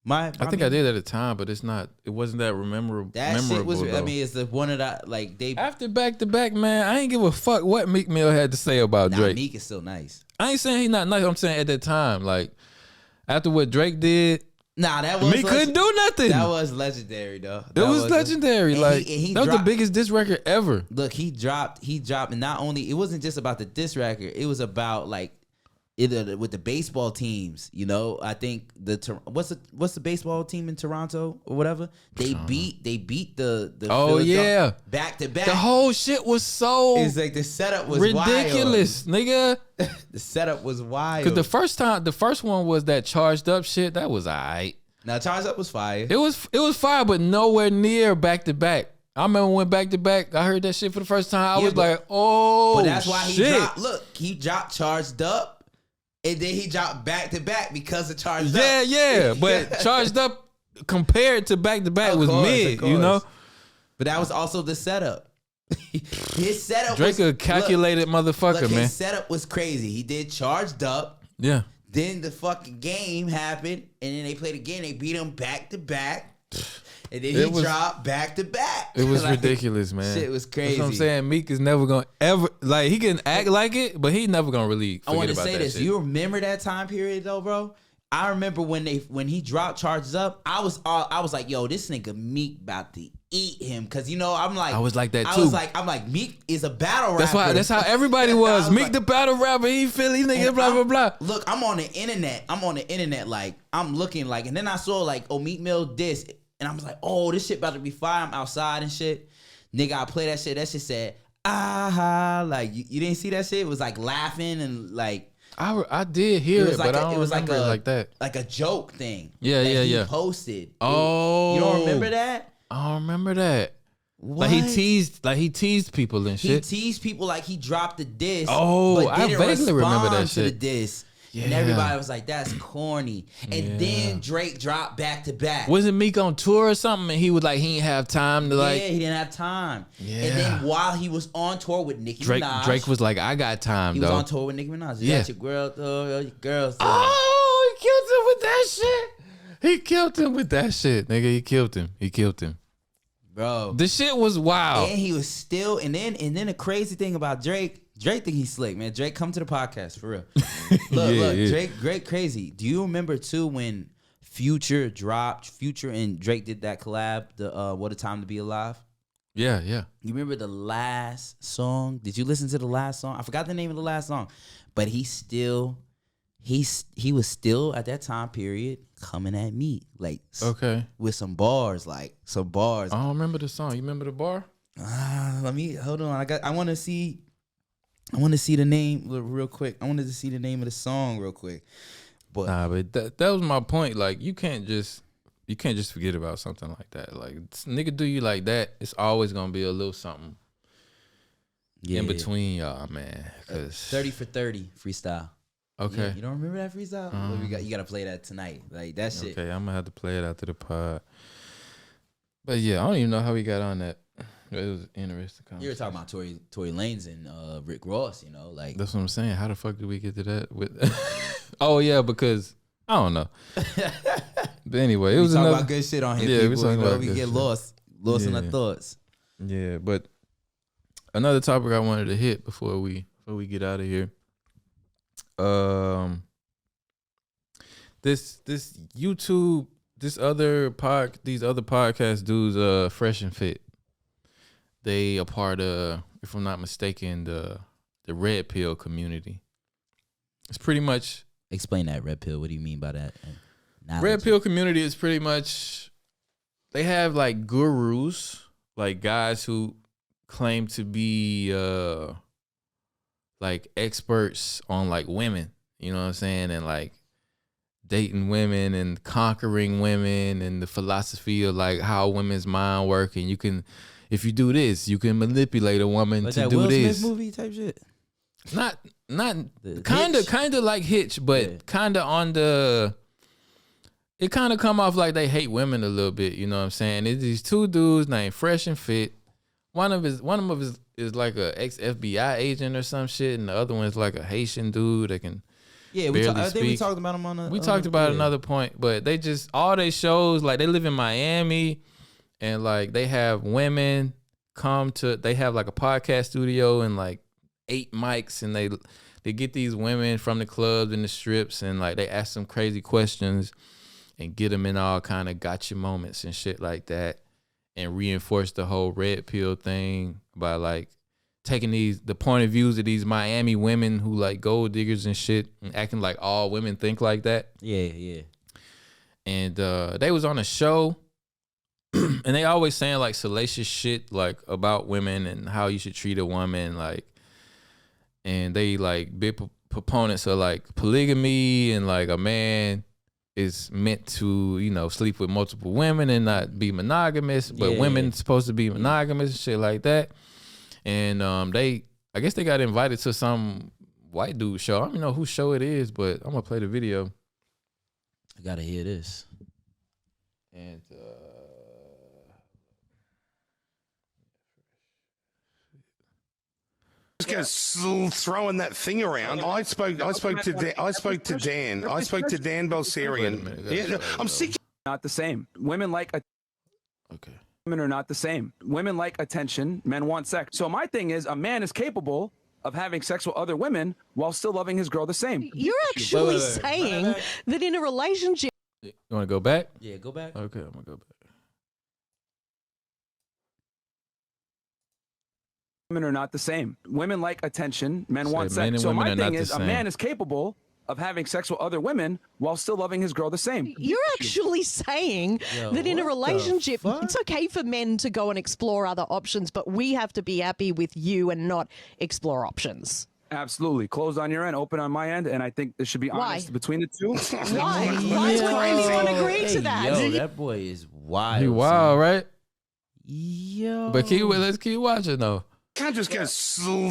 I think I did at the time, but it wasn't that memorable. That shit was. Though. I mean, it's the one that like they after back to back, man. I ain't give a fuck what Meek Mill had to say about Drake. Meek is still nice. I ain't saying he's not nice. I'm saying at that time, like after what Drake did. Nah, that was Meek couldn't do nothing. That was legendary, though. It was legendary. Like he that was the biggest diss record ever. Look, he dropped, and not only it wasn't just about the diss record. It was about like either with the baseball teams. You know, I think what's the baseball team in Toronto or whatever. They beat the back to back. The whole shit was so. It's like the setup was ridiculous, wild. nigga. The setup was wild. Because the first one was that charged up shit. That was alright. Now charged up was fire. It was fire, but nowhere near back to back. I remember when back to back, I heard that shit for the first time. I was like, oh, but that's why shit. he dropped charged up, and then he dropped back to back because of charged up. Yeah. But charged up compared to back was mid, you know. But that was also the setup. His setup Drake a calculated motherfucker, man. His setup was crazy. He did charged up. Yeah. Then the fucking game happened, and then they played again. They beat him back to back, and then he dropped back to back. It was ridiculous, man. Shit was crazy. That's what I'm saying. Meek is never gonna ever he can act like it, but he never gonna really. I want to about say that this. Shit. You remember that time period though, bro? I remember when he dropped charges up. I was like, yo, this nigga Meek about to eat him, because you know I'm like I was like that too. I'm like Meek is a battle rapper. That's how everybody was. Meek like, the battle rapper. He Philly nigga. Blah blah blah. Look, I'm on the internet. Like I'm looking like, and then I saw like Meek Mill diss, and I was like, oh, this shit about to be fire. I'm outside and shit. Nigga, I play that shit. That shit said ah, like you didn't see that shit. It was like laughing and like. I did hear it, but I don't remember it like that. Like a joke thing. Yeah. He posted. Oh, you don't remember that? I don't remember that. What? Like he teased people and shit. He teased people like he dropped the diss. Oh, but I vaguely remember that to shit. The diss. Yeah. And everybody was like, that's corny. And then Drake dropped back to back. Wasn't Meek on tour or something? And he was like, he didn't have time to like. Yeah, he didn't have time. Yeah. And then while he was on tour with Nicki Minaj. Drake was like, I got time, He though. was on tour with Nicki Minaj. You got your girls. Oh, he killed him with that shit. He killed him with that shit, nigga. He killed him. Bro. The shit was wild. And he was still, and then the crazy thing about Drake think he's slick, man. Drake, come to the podcast, for real. Look, Drake crazy. Do you remember too when Future and Drake did that collab, the What a Time to Be Alive? Yeah. You remember the last song? Did you listen to the last song? I forgot the name of the last song, but he was still at that time period coming at me like with some bars. I don't remember the song. You remember the bar? Let me hold on. I want to see the name real quick. I wanted to see the name of the song real quick. But that was my point. Like you can't just forget about something like that. Like nigga do you like that, it's always gonna be a little something. Yeah. in between y'all, man. 'Cause 30 for 30 freestyle. okay, You don't remember that freestyle? Well, you got to play that tonight. Like that shit. okay, I'm gonna have to play it after the pod. But yeah, I don't even know how we got on that. It was an interesting conversation. You were talking about Tory Lanez and Rick Ross, you know, like That's what I'm saying. How the fuck did we get to that? With oh yeah, because I don't know. But anyway, it was talk another about good shit on here. Yeah, people, we talking you know, about we good get shit. lost in our thoughts. Yeah, but another topic I wanted to hit before we get out of here. This YouTube, these other podcast dudes, Fresh and Fit. They a part of, if I'm not mistaken, the Red Pill community. It's pretty much Explain that, Red Pill. What do you mean by that? Red Pill community is pretty much, they have like gurus, like guys who claim to be like experts on like women, you know what I'm saying? And like dating women and conquering women and the philosophy of like how women's mind work. And you can, if you do this, you can manipulate a woman Like to that do Will this. Smith movie type shit. Not The kind of like Hitch, but Yeah. kind of on the. It kind of come off like they hate women a little bit. You know what I'm saying? It's these two dudes named Fresh and Fit. One of them is like a ex FBI agent or some shit, and the other one is like a Haitian dude that can. Yeah, I think we talked about him on the. We talked about another point, but they just all they shows like they live in Miami, and like they have women come to. They have like a podcast studio and like 8 mics, and they get these women from the clubs and the strips, and like they ask them crazy questions, and get them in all kind of gotcha moments and shit like that, and reinforce the whole red pill thing by like taking the point of views of these Miami women who like gold diggers and shit, and acting like all women think like that. Yeah. And they was on a show, and they always saying like salacious shit like about women and how you should treat a woman, like, and they like big proponents of like polygamy, and like a man is meant to, you know, sleep with multiple women and not be monogamous, but women supposed to be monogamous and shit like that. And I guess they got invited to some white dude show. I don't even know whose show it is, but I'm gonna play the video. I gotta hear this. And Just throwing that thing around. I spoke to Dan Balserian. Yeah, I'm sick. Not the same. Women like okay. women are not the same. Women like attention. Men want sex. So my thing is, a man is capable of having sex with other women while still loving his girl the same. You're actually saying that in a relationship. You want to go back? Yeah, go back. Okay, I'm gonna go back. Women are not the same. Women like attention. Men Say want men sex. and So women my are not thing the is, a same. man is capable of having sex with other women while still loving his girl the same. You're actually saying that in a relationship, it's okay for men to go and explore other options, but we have to be happy with you and not explore options. Absolutely. Closed on your end, open on my end, and I think there should be Why? honest between the two. Why? Why does anyone agree to that? Yo, that boy is wild. He wild, right? Yo. But let's keep watching though. Can't just go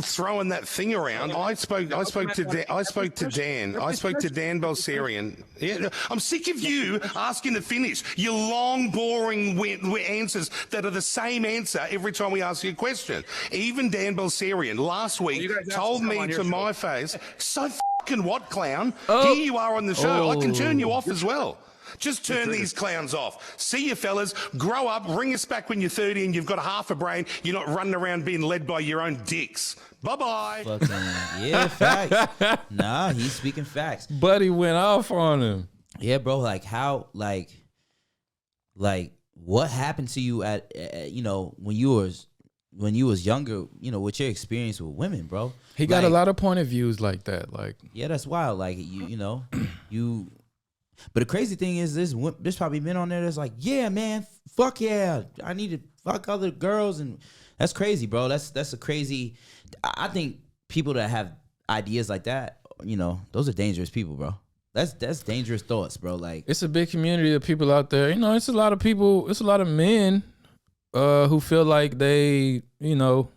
throwing that thing around. I spoke to Dan Balserian. Yeah, I'm sick of you asking to finish your long, boring answers that are the same answer every time we ask you a question. Even Dan Balserian last week told me to my face, "So fucking what, clown? Here you are on the show. I can turn you off as well." Just turn these clowns off. See you fellas, grow up, ring us back when you're 30 and you've got half a brain. You're not running around being led by your own dicks. Bye-bye. Fucking, yeah, facts. Nah, he's speaking facts. Buddy went off on him. Yeah, bro, like how, like what happened to you at you know, when you was younger, you know, with your experience with women, bro? He got a lot of point of views like that. Like, yeah, that's wild. Like you know, you. But the crazy thing is, there's probably men on there that's like, yeah, man, fuck yeah, I need to fuck other girls, and that's crazy, bro. That's a crazy. I think people that have ideas like that, you know, those are dangerous people, bro. That's dangerous thoughts, bro. Like, it's a big community of people out there. You know, it's a lot of people. It's a lot of men who feel like they, you know,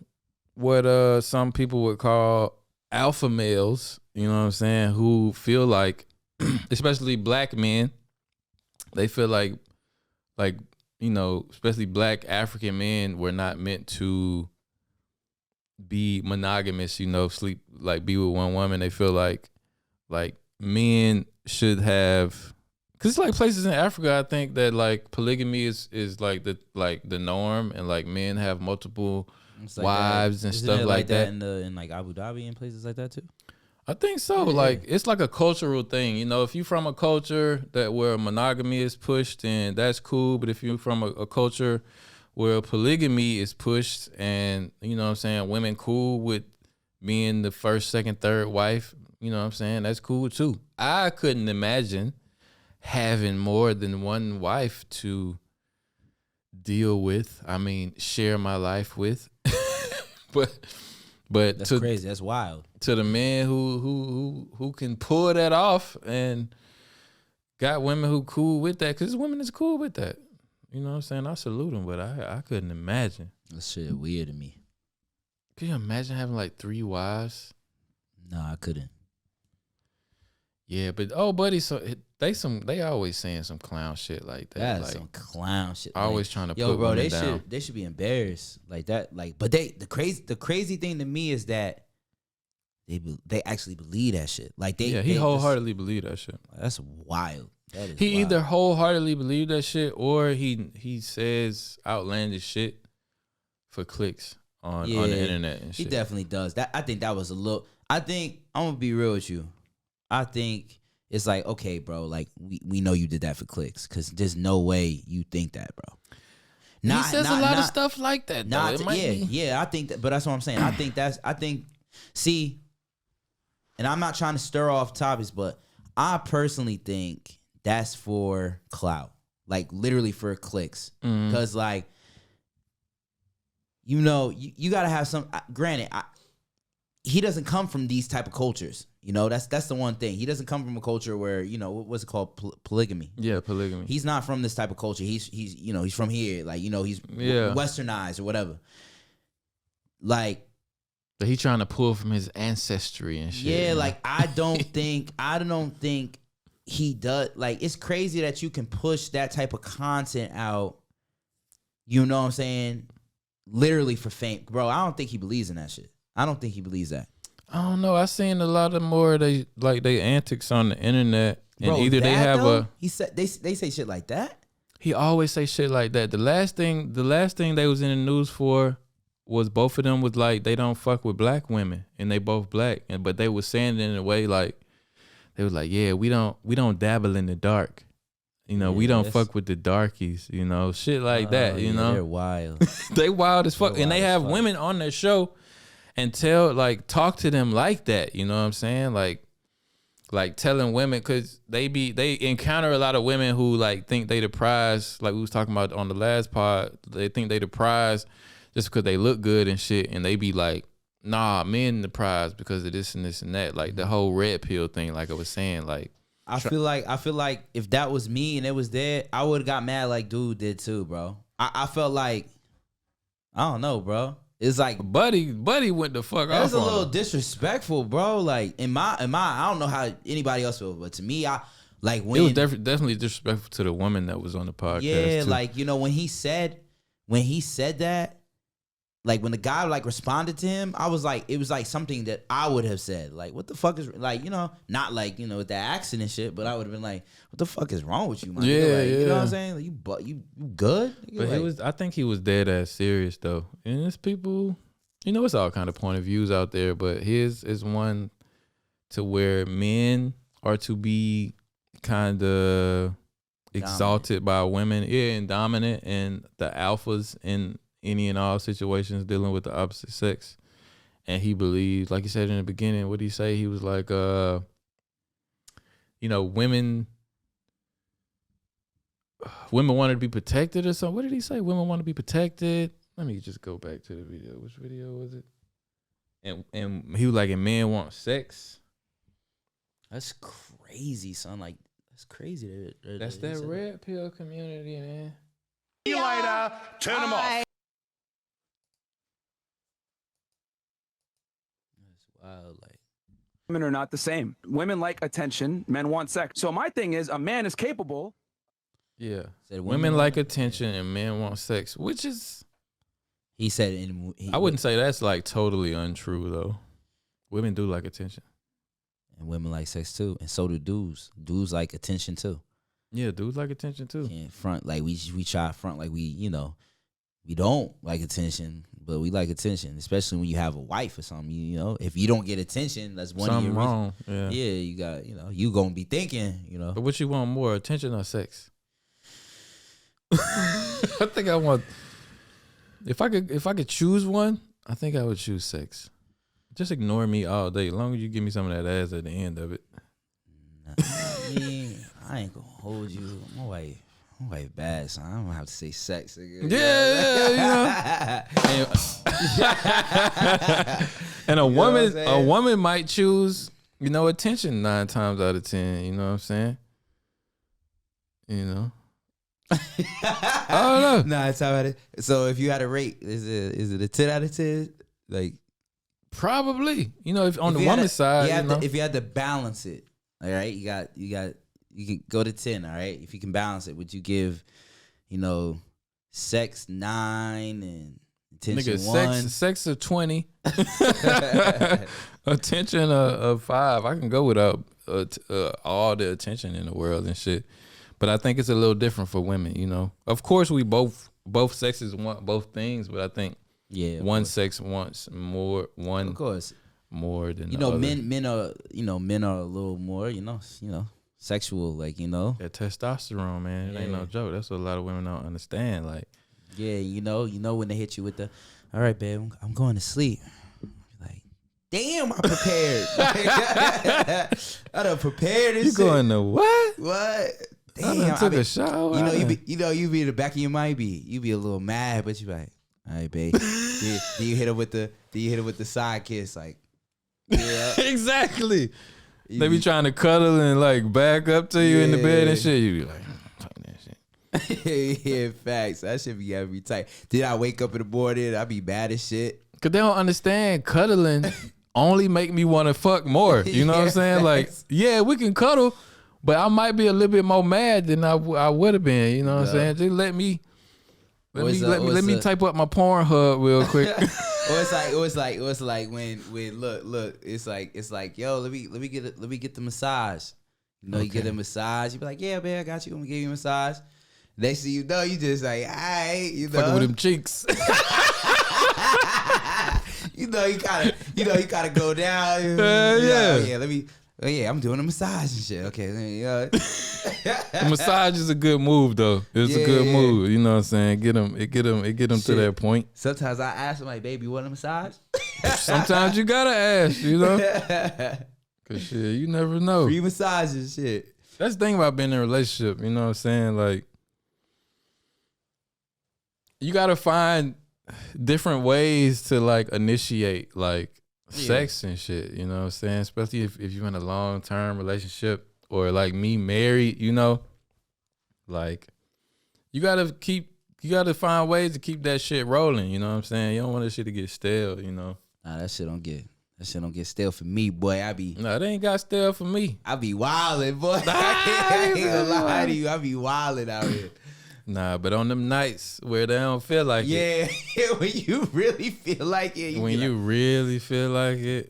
what some people would call alpha males, you know what I'm saying, who feel like, especially black men, they feel like, you know, especially black African men were not meant to be monogamous, you know, be with one woman. They feel like men should have, cause it's like places in Africa, I think that like polygamy is like the norm, and like men have multiple wives and stuff like that. In like Abu Dhabi and places like that too. I think so. Yeah. Like it's like a cultural thing, you know. If you're from a culture where monogamy is pushed, then that's cool. But if you're from a culture where polygamy is pushed, and you know what I'm saying, women cool with being the first, second, third wife, you know what I'm saying, that's cool too. I couldn't imagine having more than one wife to deal with. I mean, share my life with. But that's crazy. That's wild. To the man who can pull that off and got women who cool with that, because women is cool with that. You know what I'm saying? I salute them, but I couldn't imagine. That shit weird to me. Could you imagine having like 3 wives? No, I couldn't. Yeah, but buddy, so they always saying some clown shit like that. That's like, some clown shit. Always trying to put women down. They should be embarrassed like that. Like, but the crazy thing to me is that they actually believe that shit. Like he wholeheartedly believe that shit. That's wild. That is he wild. Either wholeheartedly believe that shit, or he says outlandish shit for clicks on the internet and shit. He definitely does. That I think that was a little. I think I'm gonna be real with you. I think it's like, okay, bro, like we know you did that for clicks, because there's no way you think that, bro. He says a lot of stuff like that, though. I think that, but that's what I'm saying. See, and I'm not trying to stir off topics, but I personally think that's for clout, like literally for clicks, because like, you know, you gotta have some. Granted, he doesn't come from these type of cultures. You know, that's the one thing. He doesn't come from a culture where, you know, what's it called? Polygamy. Yeah, polygamy. He's not from this type of culture. He's you know, he's from here. Like, you know, he's westernized or whatever. Like, but he trying to pull from his ancestry and shit. Yeah, like I don't think he does. Like, it's crazy that you can push that type of content out. You know what I'm saying? Literally for fame, bro. I don't think he believes in that shit. I don't think he believes that. I don't know. I seen a lot of more they antics on the internet, and bro, either they have though, he said they say shit like that. He always say shit like that. The last thing they was in the news for was both of them was like they don't fuck with black women, and they both black, but they was saying it in a way like they was like, yeah, we don't dabble in the dark. You know, we don't fuck with the darkies, you know, shit like that, you know. They're wild. They wild as fuck. And they have women on their show and talk to them like that, you know what I'm saying? Like telling women, because they encounter a lot of women who like think they the prize, like we was talking about on the last pod, they think they the prize just because they look good and shit, and they be like, nah, men the prize because of this and this and that. Like the whole red pill thing, like I was saying, like I feel like if that was me and it was there, I would have got mad like dude did too, bro. I felt like, I don't know, bro. It's like Buddy went the fuck off. That's a little disrespectful, bro. Like in my, I don't know how anybody else feel, but to me, I like when it was definitely disrespectful to the woman that was on the podcast. Yeah, too. Like, you know, when he said that, like when the guy like responded to him, I was like, it was like something that I would have said. Like, what the fuck is, like, you know, not like, you know, with that accent and shit, but I would have been like, what the fuck is wrong with you, man? Yeah, like, yeah. You know what I'm saying? Like, you good? But like, I think he was dead ass serious though. And it's people, you know, it's all kind of point of views out there, but his is one to where men are to be kind of exalted by women, and dominant, and the alphas in any and all situations dealing with the opposite sex. And he believes, like you said in the beginning, what did he say? He was like, you know, women wanted to be protected or something. What did he say? Women want to be protected. Let me just go back to the video. Which video was it? And he was like, and men want sex. that's crazy, son. Like, that's crazy. That's that red pill community, man. See you later. Turn them off. women are not the same. Women like attention, men want sex. So my thing is, a man is capable. Yeah. Said Women like attention and men want sex, which is. He said. I wouldn't say that's like totally untrue though. Women do like attention. And women like sex too, and so do dudes. Dudes like attention too. Yeah, dudes like attention too. Can't front like we try to front like we don't like attention, but we like attention, especially when you have a wife or something. You know, if you don't get attention, that's one Something of your wrong. reasons. Yeah, you got you gonna be thinking. But what you want more, attention or sex? I think I want. If I could choose one, I think I would choose sex. Just ignore me all day, as long as you give me some of that ass at the end of it. I mean, I ain't gonna hold you. My wife bad, so I'm gonna have to say sex again. Yeah. And a woman might choose, attention 9 times out of 10. You know what I'm saying? I don't know. Nah, it's how it. So if you had a rate, is it a 10 out of 10? Like probably. If on the woman's side, if you had to balance it, all right, you can go to 10, all right. If you can balance it, would you give, sex 9 and attention 1? Sex of 20, attention of 5. I can go without all the attention in the world and shit. But I think it's a little different for women, Of course, we both sexes want both things, but I think one sex wants more. One, of course, more than the other. Men are a little more, sexual, like that testosterone, man. It ain't no joke. That's what a lot of women don't understand. Like, when they hit you with the, all right, babe, I'm going to sleep. Like, damn, I prepared. I done prepared this. You going to what? What? Damn, I took a shower. You be in the back of your mind, you be a little mad, but you be like, all right, babe. do you hit her with the side kiss, like, yeah, exactly. They be trying to cuddle and like back up to you in the bed and shit. You be like, talk that shit. Yeah, facts. That shit be gotta be tight. Did I wake up in the morning? I be bad as shit. Cause they don't understand cuddling only make me want to fuck more. You know what I'm saying? Like, yeah, we can cuddle. But I might be a little bit more mad than I would have been. You know what I'm saying? Just let me type up my Pornhub real quick. It was like when look, it's like yo, let me get the massage. You get a massage. You be like, yeah, man, I got you. I'm gonna give you a massage. Next thing you know, you just like, all right, fucking with them cheeks. you gotta go down. Yeah, I'm doing a massage and shit. Okay, the massage is a good move though. It's a good move. You know what I'm saying? Get them to that point. Sometimes I ask them like, baby, you want a massage? Sometimes you gotta ask, Cause shit, you never know. Free massages, shit. That's the thing about being in a relationship. You know what I'm saying? Like, you gotta find different ways to like initiate like sex and shit, you know what I'm saying? Especially if you're in a long-term relationship or like me married, like you gotta find ways to keep that shit rolling, you know what I'm saying? You don't want that shit to get stale, Nah, that shit don't get stale for me, boy. Nah, they ain't got stale for me. I be wildin', boy. I ain't gonna lie to you. I be wildin' out here. Nah, but on them nights where they don't feel like it. Yeah, when you really feel like it.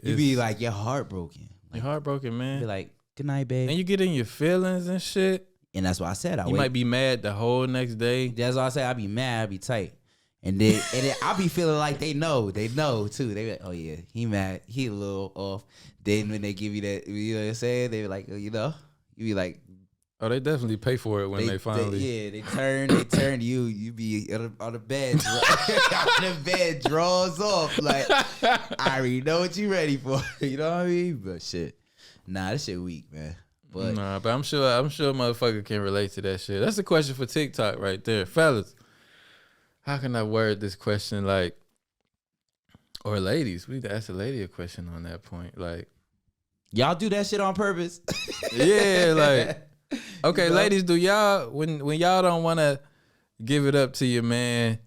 You be like, you're heartbroken. You're heartbroken, man. Be like, good night, babe. And you get in your feelings and shit. And that's why I said you might be mad the whole next day. That's why I say I be mad, I be tight. And then I be feeling like they know too. They be like, oh yeah, he mad, he a little off. Then when they give you that, you know what I'm saying? They be like, you be like, oh, they definitely pay for it when they finally. They turn you. You be on the bed. On the bed, draws off. Like, I already know what you ready for. You know what I mean? But shit. Nah, that shit weak, man. But I'm sure motherfucker can relate to that shit. That's a question for TikTok right there. Fellas, how can I word this question like, or ladies, we need to ask a lady a question on that point. Like, y'all do that shit on purpose? Yeah, like. Okay, ladies, do y'all when y'all don't want to give it up to your man?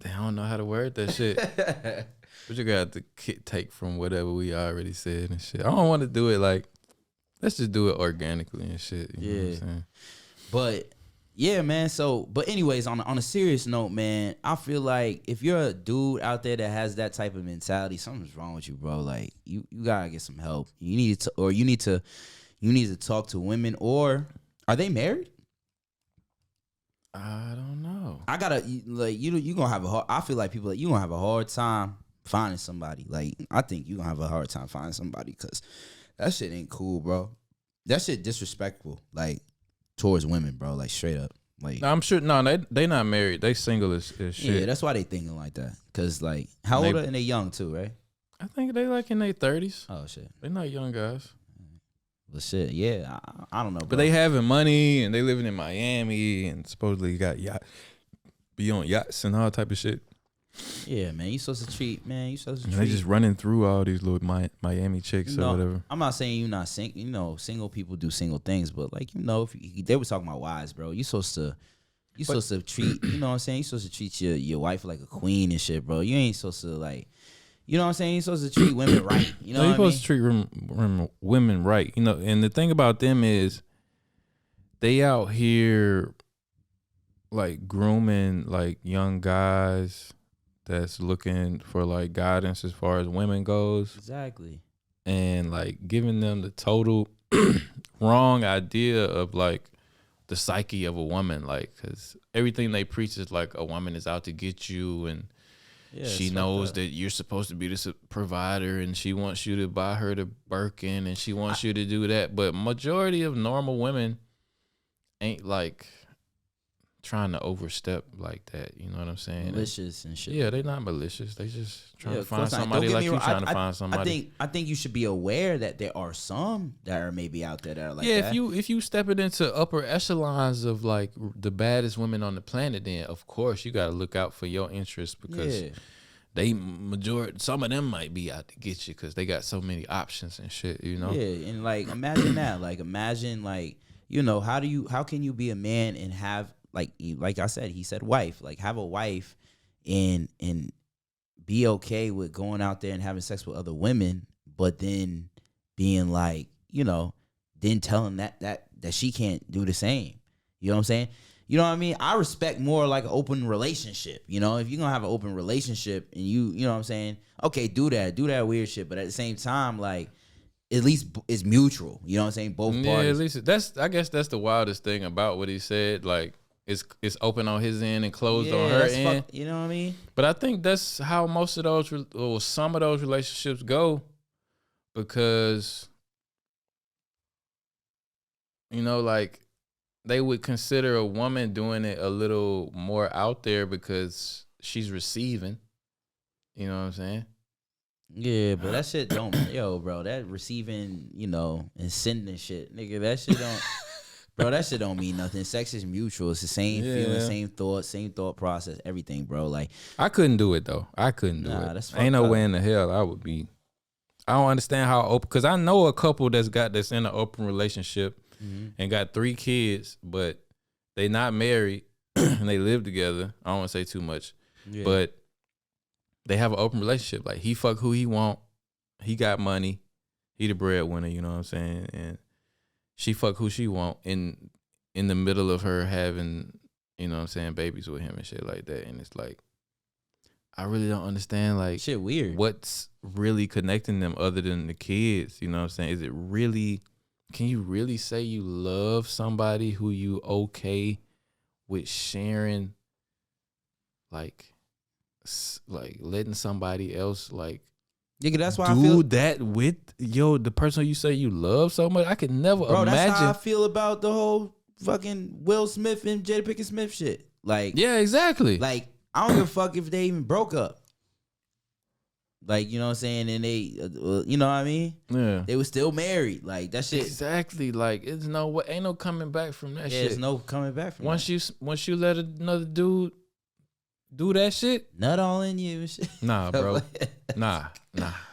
They don't know how to word that shit. But you got to take from whatever we already said and shit. I don't want to do it like, let's just do it organically and shit. You know what I'm saying? But yeah, man. So, but anyways, on a serious note, man, I feel like if you're a dude out there that has that type of mentality, something's wrong with you, bro. Like you gotta get some help. You need to talk to women. Or are they married? I don't know. I gotta like you gonna have a hard. I feel like people you gonna have a hard time finding somebody. Like I think you gonna have a hard time finding somebody because that shit ain't cool, bro. That shit disrespectful. Like. Towards women, bro, like straight up, like I'm sure. No, they not married. They single as shit. Yeah, that's why they thinking like that. Cause like, how old are and they young too, right? I think they like in their 30s. Oh shit, they not young guys. Well, shit, yeah, I don't know, bro. But they having money and they living in Miami and supposedly got be on yachts and all type of shit. Yeah, man, you supposed to treat. They just running through all these little Miami chicks or whatever. I'm not saying you not single. You know, single people do single things, but like if they were talking about wives, bro, you supposed to treat. You know what I'm saying? You supposed to treat your wife like a queen and shit, bro. You ain't supposed to like. You know what I'm saying? You're supposed to treat women right. You know, you're supposed to treat women right. You know, and the thing about them is, they out here like grooming like young guys that's looking for like guidance as far as women goes. Exactly. And like giving them the total wrong idea of like the psyche of a woman. Like, cause everything they preach is like a woman is out to get you and she knows that you're supposed to be this provider and she wants you to buy her the Birkin and she wants you to do that. But majority of normal women ain't like trying to overstep like that, you know what I'm saying? Malicious and shit. Yeah, they not malicious. They just trying to find somebody like you trying to find somebody. I think you should be aware that there are some that are maybe out there that are like that. Yeah, if you stepping into upper echelons of like the baddest women on the planet, then of course you got to look out for your interests because some of them might be out to get you because they got so many options and shit, you know? Yeah, and like imagine that. Like imagine like, you know, how can you be a man and have like I said, he said wife, like have a wife and be okay with going out there and having sex with other women, but then being like, you know, then telling that she can't do the same. You know what I'm saying? You know what I mean? I respect more like an open relationship. You know, if you're gonna have an open relationship and you know what I'm saying? Okay, do that weird shit, but at the same time, like at least it's mutual. You know what I'm saying? Both parties. Yeah, at least I guess that's the wildest thing about what he said. Like it's open on his end and closed on her end. You know what I mean? But I think that's how most of those or some of those relationships go, because you know, like they would consider a woman doing it a little more out there because she's receiving. You know what I'm saying? Yeah, but that shit don't, bro, that receiving, you know, and sending shit, nigga, that shit don't, bro, that shit don't mean nothing. Sex is mutual. It's the same feeling, same thought process, everything, bro. Like, I couldn't do it, though. I couldn't do it. That's ain't no way in the hell I would be. I don't understand how open, because I know a couple that's in an open relationship and got 3 kids, but they not married and they live together. I don't want to say too much, but they have an open relationship. Like, he fuck who he want. He got money. He the breadwinner, you know what I'm saying? And she fuck who she want in the middle of her having, you know what I'm saying, babies with him and shit like that. And it's like, I really don't understand, like, shit weird. What's really connecting them other than the kids? You know what I'm saying? Is it really, can you really say you love somebody who you okay with sharing, like letting somebody else, like, nigga, that's why do I feel that with the person you say you love so much? I could never imagine. That's how I feel about the whole fucking Will Smith and Jada Pinkett Smith shit. Like, yeah, exactly. Like, I don't give a fuck if they even broke up. Like, you know what I'm saying? And they, you know what I mean? Yeah. They were still married. Like, that shit. Exactly. Like, it's no way, ain't no coming back from that shit. There's no coming back from that. Once you let another dude do that shit, nut all in you and shit. Nah, bro. Nah.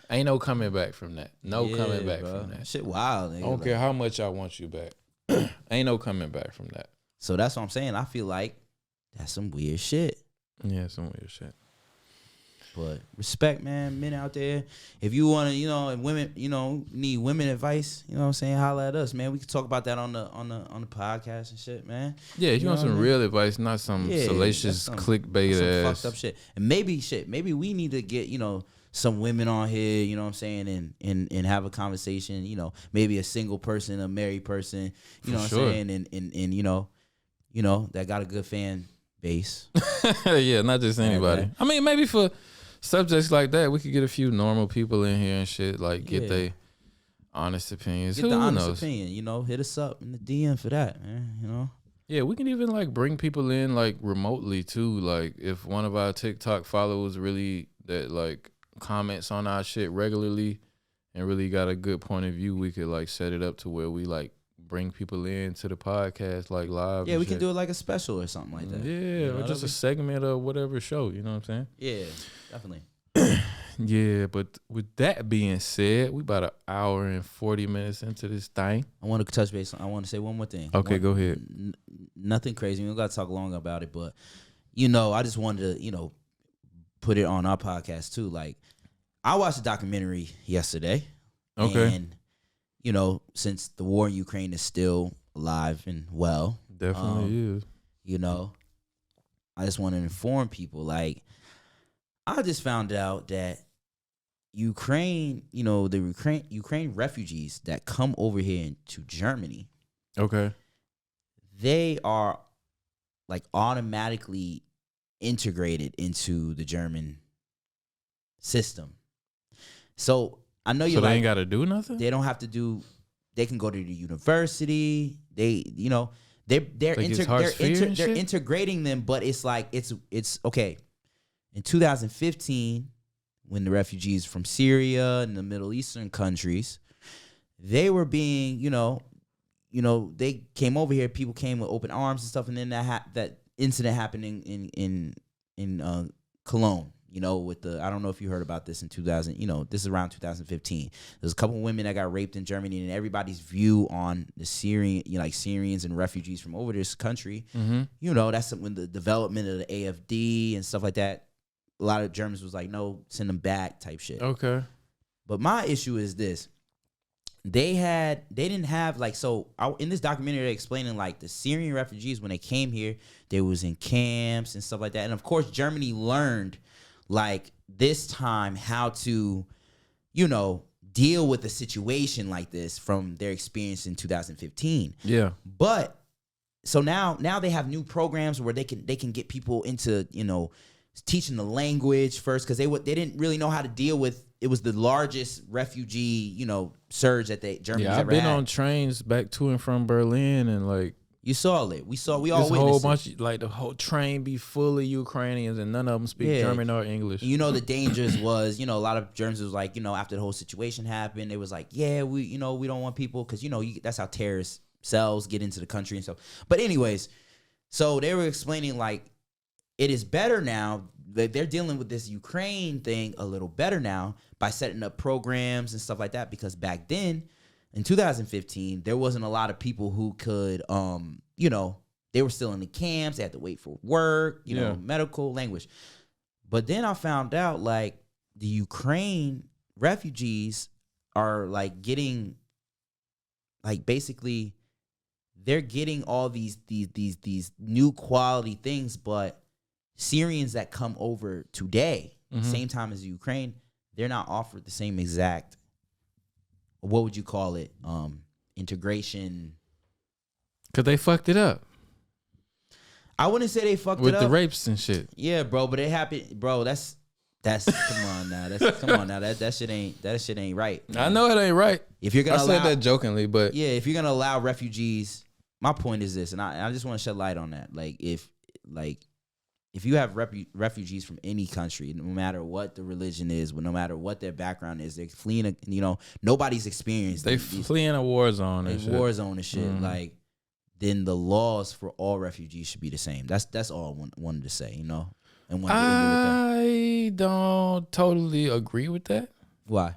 Ain't no coming back from that. Coming back from that. Shit wild, nigga. I don't care how much I want you back. Ain't no coming back from that. So that's what I'm saying. I feel like that's some weird shit. Yeah, some weird shit. But respect, man, men out there. If you want to, and women, need women advice, you know what I'm saying? Holla at us, man. We can talk about that on the podcast and shit, man. Yeah, if you want some real advice, not some salacious some clickbait ass fucked up shit. And maybe we need to get, some women on here, you know what I'm saying, and have a conversation, maybe a single person, a married person, you know what I'm saying, and that got a good fan base. Yeah, not just anybody. I mean, maybe for subjects like that, we could get a few normal people in here and shit, like get their honest opinions. Get the honest opinion, hit us up in the DM for that, man, Yeah, we can even like bring people in like remotely too. Like if one of our TikTok followers really that like comments on our shit regularly and really got a good point of view, we could like set it up to where we like bring people in to the podcast like live. Yeah, we can do it like a special or something like that. Yeah, or just a segment of whatever show, you know what I'm saying? Yeah, definitely. Yeah, but with that being said, we about an hour and 40 minutes into this thing. I want to touch base. I want to say one more thing. Okay, go ahead. Nothing crazy. We don't got to talk long about it, but I just wanted to, put it on our podcast too. Like, I watched a documentary yesterday. Okay. And, since the war in Ukraine is still alive and well. Definitely is. I just want to inform people, like, I just found out that Ukraine, the Ukraine refugees that come over here to Germany. Okay. They are like automatically integrated into the German system. So I know So they ain't got to do nothing? They don't have to do. They can go to the university. They're integrating them, but it's like it's okay. In 2015, when the refugees from Syria and the Middle Eastern countries, they were being, they came over here. People came with open arms and stuff, and then that incident happened in Cologne. With the, I don't know if you heard about this in 2000, this is around 2015. There's a couple women that got raped in Germany, and everybody's view on the Syrians and refugees from over this country, that's when the development of the AFD and stuff like that, a lot of Germans was like, no, send them back type shit. Okay. But my issue is this. They didn't have in this documentary they're explaining like the Syrian refugees when they came here, they was in camps and stuff like that. And of course Germany learned like this time how to, deal with a situation like this from their experience in 2015. Yeah. But so now they have new programs where they can get people into, teaching the language first, because they didn't really know how to deal with. It was the largest refugee, surge that Germany's ever had. I've been on trains back to and from Berlin, and like you saw it. We all witnessed a whole bunch, like the whole train be full of Ukrainians, and none of them speak German or English. The dangers was, a lot of Germans was like, after the whole situation happened, it was like, yeah, we don't want people, because that's how terrorist cells get into the country and stuff. But anyways, so they were explaining like it is better now. They're dealing with this Ukraine thing a little better now by setting up programs and stuff like that, because back then in 2015 there wasn't a lot of people who could they were still in the camps. They had to wait for work, medical, language. But then I found out like the Ukraine refugees are like getting like basically they're getting all these new quality things, but Syrians that come over today, same time as Ukraine, they're not offered the same exact, what would you call it, integration. Because they fucked it up. I wouldn't say they fucked with it up. With the rapes and shit. Yeah, bro, but it happened, bro. That's come on now. That shit ain't right. I know it ain't right. If you're gonna said that jokingly, but yeah, if you're gonna allow refugees, my point is this, and I just want to shed light on that. If you have refugees from any country, no matter what the religion is, no matter what their background is, they're fleeing. Nobody's experienced. They fleeing a war zone. War zone and shit. Like, then the laws for all refugees should be the same. That's all I wanted to say. And I don't totally agree with that. Why?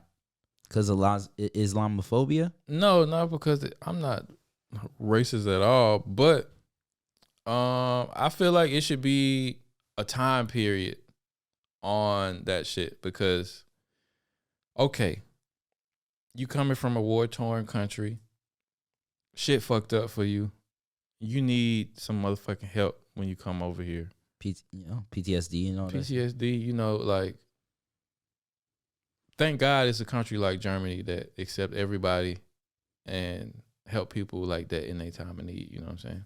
Because of Islamophobia? No, not because I'm not racist at all, but I feel like it should be a time period on that shit because, okay, you coming from a war-torn country, shit fucked up for you. You need some motherfucking help when you come over here. PTSD and all that. PTSD, you know, like, thank God it's a country like Germany that accept everybody and help people like that in their time of need, you know what I'm saying?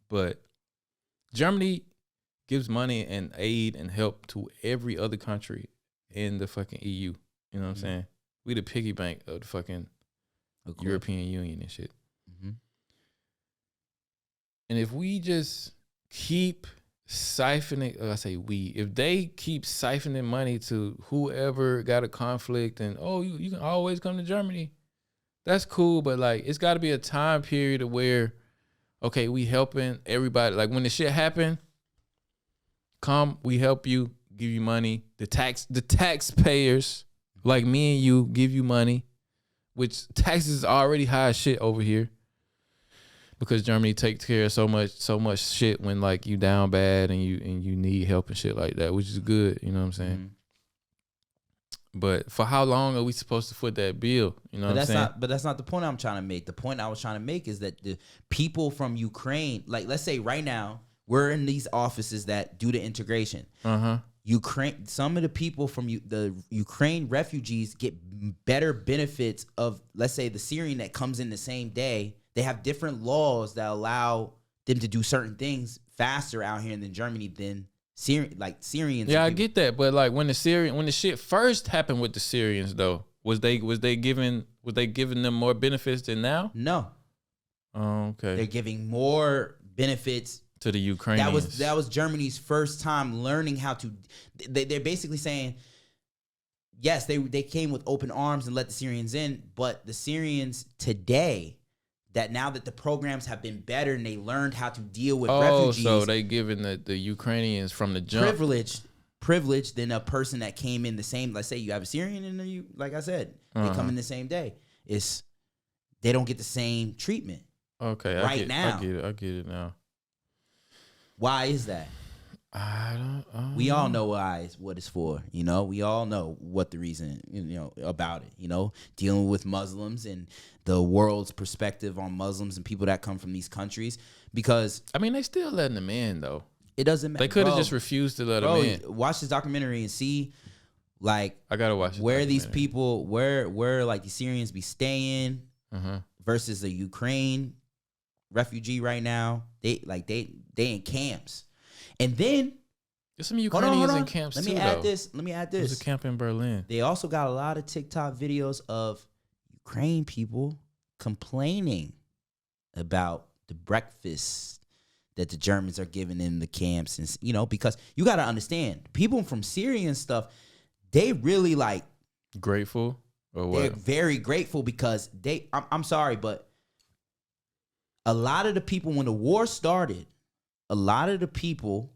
But Germany gives money and aid and help to every other country in the fucking EU, you know what I'm saying? We the piggy bank of the fucking European Union and shit. And if we just keep siphoning, I say we, if they keep siphoning money to whoever got a conflict and, oh, you can always come to Germany, that's cool. But like, it's got to be a time period of where, okay, we helping everybody. Like when the shit happen, come, we help you, give you money. The taxpayers like me and you give you money, which taxes is already high as shit over here. Because Germany takes care of so much shit when like you down bad and you need help and shit like that, which is good, you know what I'm saying? But for how long are we supposed to foot that bill? You know what I'm saying? But that's not the point I'm trying to make. The point I was trying to make is that the people from Ukraine, like let's say right now, we're in these offices that do the integration. Ukraine, some of the people from the Ukraine refugees get better benefits of, let's say, the Syrian that comes in the same day. They have different laws that allow them to do certain things faster out here than Germany than Syrians. Yeah, I get that, but like when the shit first happened with the Syrians though, was they giving them more benefits than now? No. Oh, okay. They're giving more benefits to the Ukrainians. That was Germany's first time learning how to. They're basically saying, yes, they came with open arms and let the Syrians in, but the Syrians today, that now that the programs have been better and they learned how to deal with refugees. Oh, so they giving the Ukrainians from the jump privilege than a person that came in the same. Let's say you have a Syrian and like I said, they come in the same day. They don't get the same treatment. Okay, now. I get it now. Why is that? I don't. We all know what it's for. You know, we all know what the reason. You know about it. You know, dealing with Muslims and the world's perspective on Muslims and people that come from these countries. Because I mean, they still letting them in though. It doesn't matter. They could have just refused to let them in. Watch this documentary and see, like, I gotta watch where these people, where like the Syrians be staying versus the Ukraine refugee right now. They in camps. And then there's some Ukrainians in camps Let me add this. There's a camp in Berlin. They also got a lot of TikTok videos of Ukraine people complaining about the breakfast that the Germans are giving in the camps, and you know, because you got to understand, people from Syria and stuff, they really like grateful or what? They're very grateful because I'm sorry, but a lot of the people when the war started, a lot of the people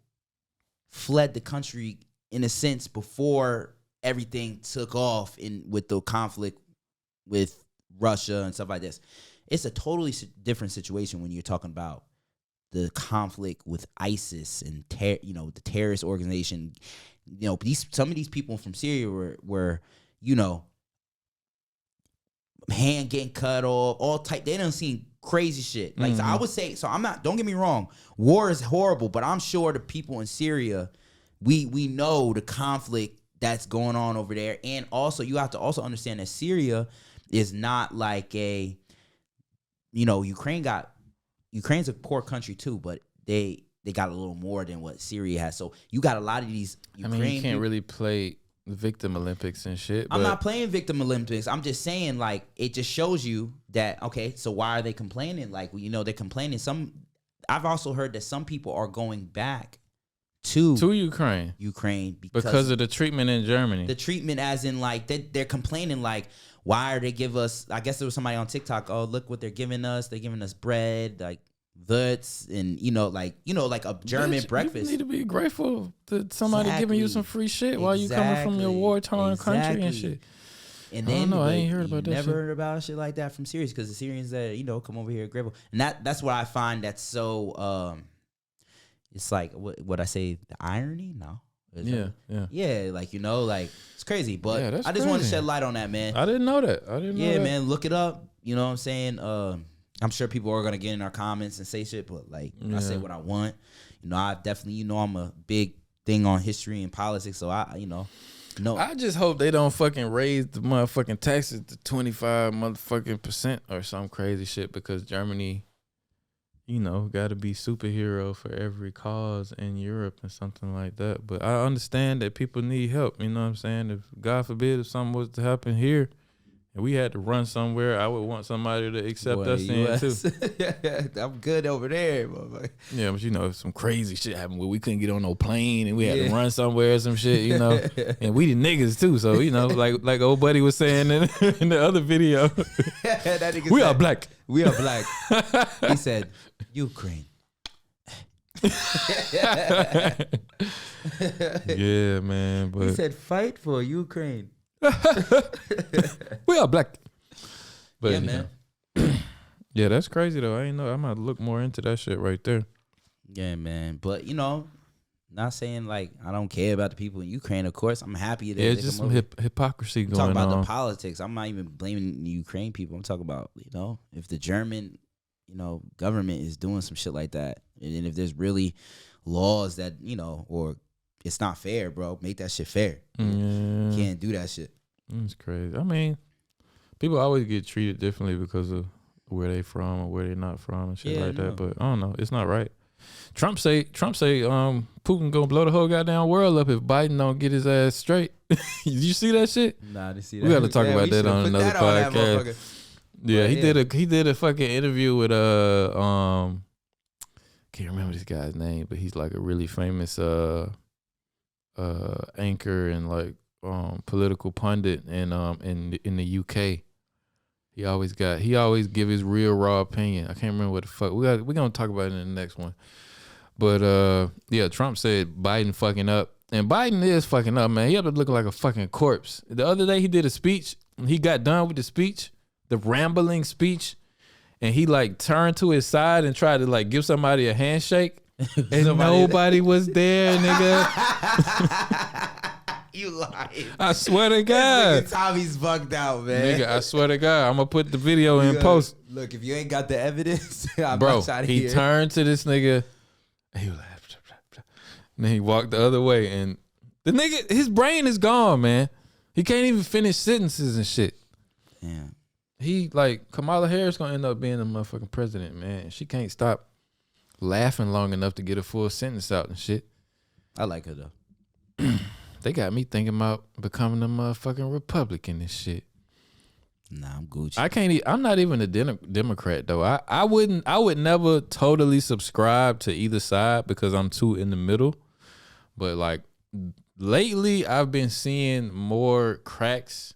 fled the country in a sense before everything took off with the conflict with Russia and stuff like this. It's a totally different situation when you're talking about the conflict with ISIS and the terrorist organization. You know, some of these people from Syria were you know, hand getting cut off, all type. They done seen crazy shit. Like so I would say, so I'm not. Don't get me wrong. War is horrible, but I'm sure the people in Syria, we know the conflict that's going on over there, and also you have to also understand that Syria is not like a, you know, Ukraine's a poor country too, but they got a little more than what Syria has. So you got a lot of these Ukraine. I mean, you can't really play Victim Olympics and shit. I'm not playing Victim Olympics. I'm just saying, like, it just shows you that, okay, so why are they complaining? Like, you know, they're complaining. I've also heard that some people are going back to Ukraine because of the treatment in Germany. The treatment as in, like, they're complaining, like, why are they give us, I guess there was somebody on TikTok, oh, look what they're giving us. They're giving us bread, like, Wurz, and, you know, like a German breakfast. You need to be grateful that somebody giving you some free shit while you coming from your war-torn country and shit. And then I ain't heard about that. Never heard about shit like that from Syrians, because the Syrians that, you know, come over here grateful, and that's what I find that's so. It's like what I say, the irony. No, Yeah, like, you know, like, it's crazy. But Yeah, that's I just want to crazy. shed light on that, man. I didn't know that. Yeah, man, look it up. You know what I'm saying? I'm sure people are gonna get in our comments and say shit, but like, I say what I want. You know, I definitely, you know, I'm a big thing on history and politics, so I, you know, no. I just hope they don't fucking raise the motherfucking taxes to 25 motherfucking % or some crazy shit, because Germany, you know, got to be superhero for every cause in Europe and something like that. But I understand that people need help. You know what I'm saying? If God forbid if something was to happen here and we had to run somewhere, I would want somebody to accept us in too. I'm good over there, motherfucker. Yeah, but you know, if some crazy shit happened where we couldn't get on no plane and we had to run somewhere or some shit, you know, and we the niggas too. So, you know, like old buddy was saying in the other video, That nigga we said, are black. We are black. He said, Ukraine. Yeah, man. But He said, fight for Ukraine. we are black. But Yeah, you man. know. Yeah, that's crazy though. I ain't know. I'm gonna look more into that shit right there. Yeah, man. But, you know, not saying like I don't care about the people in Ukraine. Of course, I'm happy that Yeah, they it's just come some over. hypocrisy I'm talking going about on. the politics. I'm not even blaming the Ukraine people. I'm talking about, you know, if the German, you know, government is doing some shit like that, and if there's really laws that, you know, or it's not fair, bro, make that shit fair. Yeah. Can't do that shit. It's crazy. I mean, people always get treated differently because of where they from or where they not from and shit Yeah, like I know. that. But I don't know. It's not right. Trump say Putin gonna blow the whole goddamn world up if Biden don't get his ass straight. Did you see that shit? Nah, I didn't see We got to talk about that on another podcast. Yeah, But he did a fucking interview with can't remember this guy's name, but he's like a really famous anchor and like political pundit in the UK. He always give his real raw opinion. I can't remember what the fuck. We're gonna talk about it in the next one. But yeah, Trump said Biden fucking up. And Biden is fucking up, man. He up to looking like a fucking corpse. The other day he did a speech. He got done with the speech, the rambling speech, and he like turned to his side and tried to like give somebody a handshake. And nobody was there, nigga. You lying. I swear to God. Nigga Tommy's bugged out, man. Nigga, I swear to God, I'm gonna put the video in post. Look, if you ain't got the evidence, I'm Bro, not trying to he hear. turned to this nigga. He was like, and then he walked the other way, and the nigga, his brain is gone, man. He can't even finish sentences and shit. Damn. He like Kamala Harris gonna end up being the motherfucking president, man. She can't stop laughing long enough to get a full sentence out and shit. I like her though. They got me thinking about becoming a motherfucking Republican and shit. Nah, I'm Gucci. I can't. I'm not even a Democrat though. I would never totally subscribe to either side because I'm too in the middle. But like lately, I've been seeing more cracks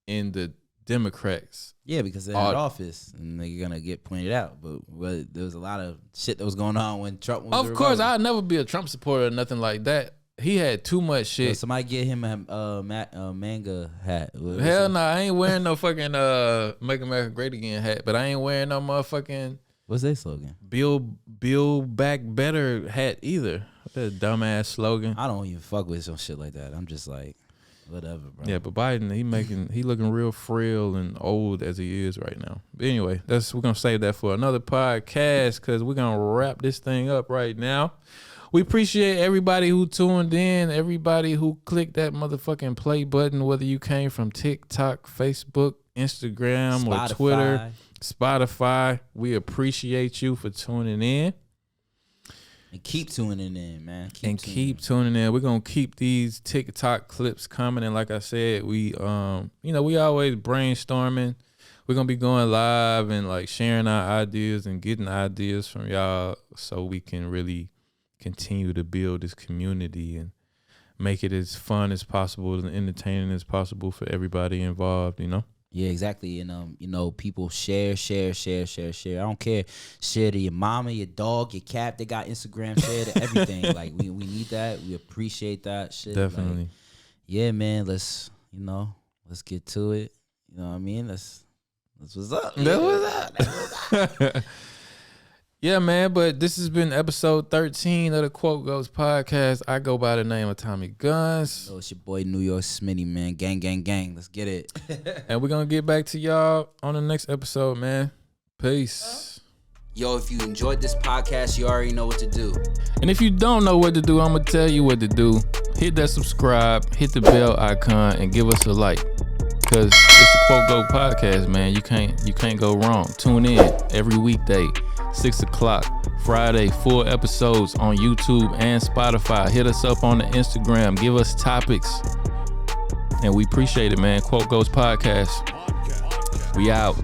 in the Democrats. Yeah, because they're in office and they're gonna get pointed out. But there was a lot of shit that was going on when Trump was. Of course, I'd never be a Trump supporter or nothing like that. He had too much shit. Yo, somebody get him a manga hat. Hell no, I ain't wearing no fucking Make America Great Again hat, but I ain't wearing no motherfucking What's their slogan? Build Back Better hat either. That dumbass slogan. I don't even fuck with some shit like that. I'm just like, whatever, bro. Yeah, but Biden, he looking real frail and old as he is right now. But anyway, we're gonna save that for another podcast because we're gonna wrap this thing up right now. We appreciate everybody who tuned in, everybody who clicked that motherfucking play button, whether you came from TikTok, Facebook, Instagram, or Twitter, Spotify. We appreciate you for tuning in. And keep tuning in, man. Keep tuning in. We're gonna keep these TikTok clips coming. And like I said, we we always brainstorming. We're gonna be going live and like sharing our ideas and getting ideas from y'all so we can really continue to build this community and make it as fun as possible and entertaining as possible for everybody involved, you know? Yeah, exactly. And people share. I don't care. Share to your mama, your dog, your cat. They got Instagram. Share to everything. Like we need that. We appreciate that shit. Definitely. Like, yeah, man. Let's get to it. You know what I mean? That's what's up. That's what's up. Yeah, man, but this has been episode 13 of the Quote Goes podcast. I go by the name of Tommy Gunz. Oh, it's your boy New York Smitty, man. Gang, gang, gang. Let's get it. And we're going to get back to y'all on the next episode, man. Peace. Yo, if you enjoyed this podcast, you already know what to do. And if you don't know what to do, I'm going to tell you what to do. Hit that subscribe, hit the bell icon, and give us a like. Because it's the Quote Go podcast, man. You can't go wrong. Tune in every weekday, 6 o'clock, Friday, full episodes on YouTube and Spotify. Hit us up on the Instagram. Give us topics. And we appreciate it, man. Quote Goes podcast. We out.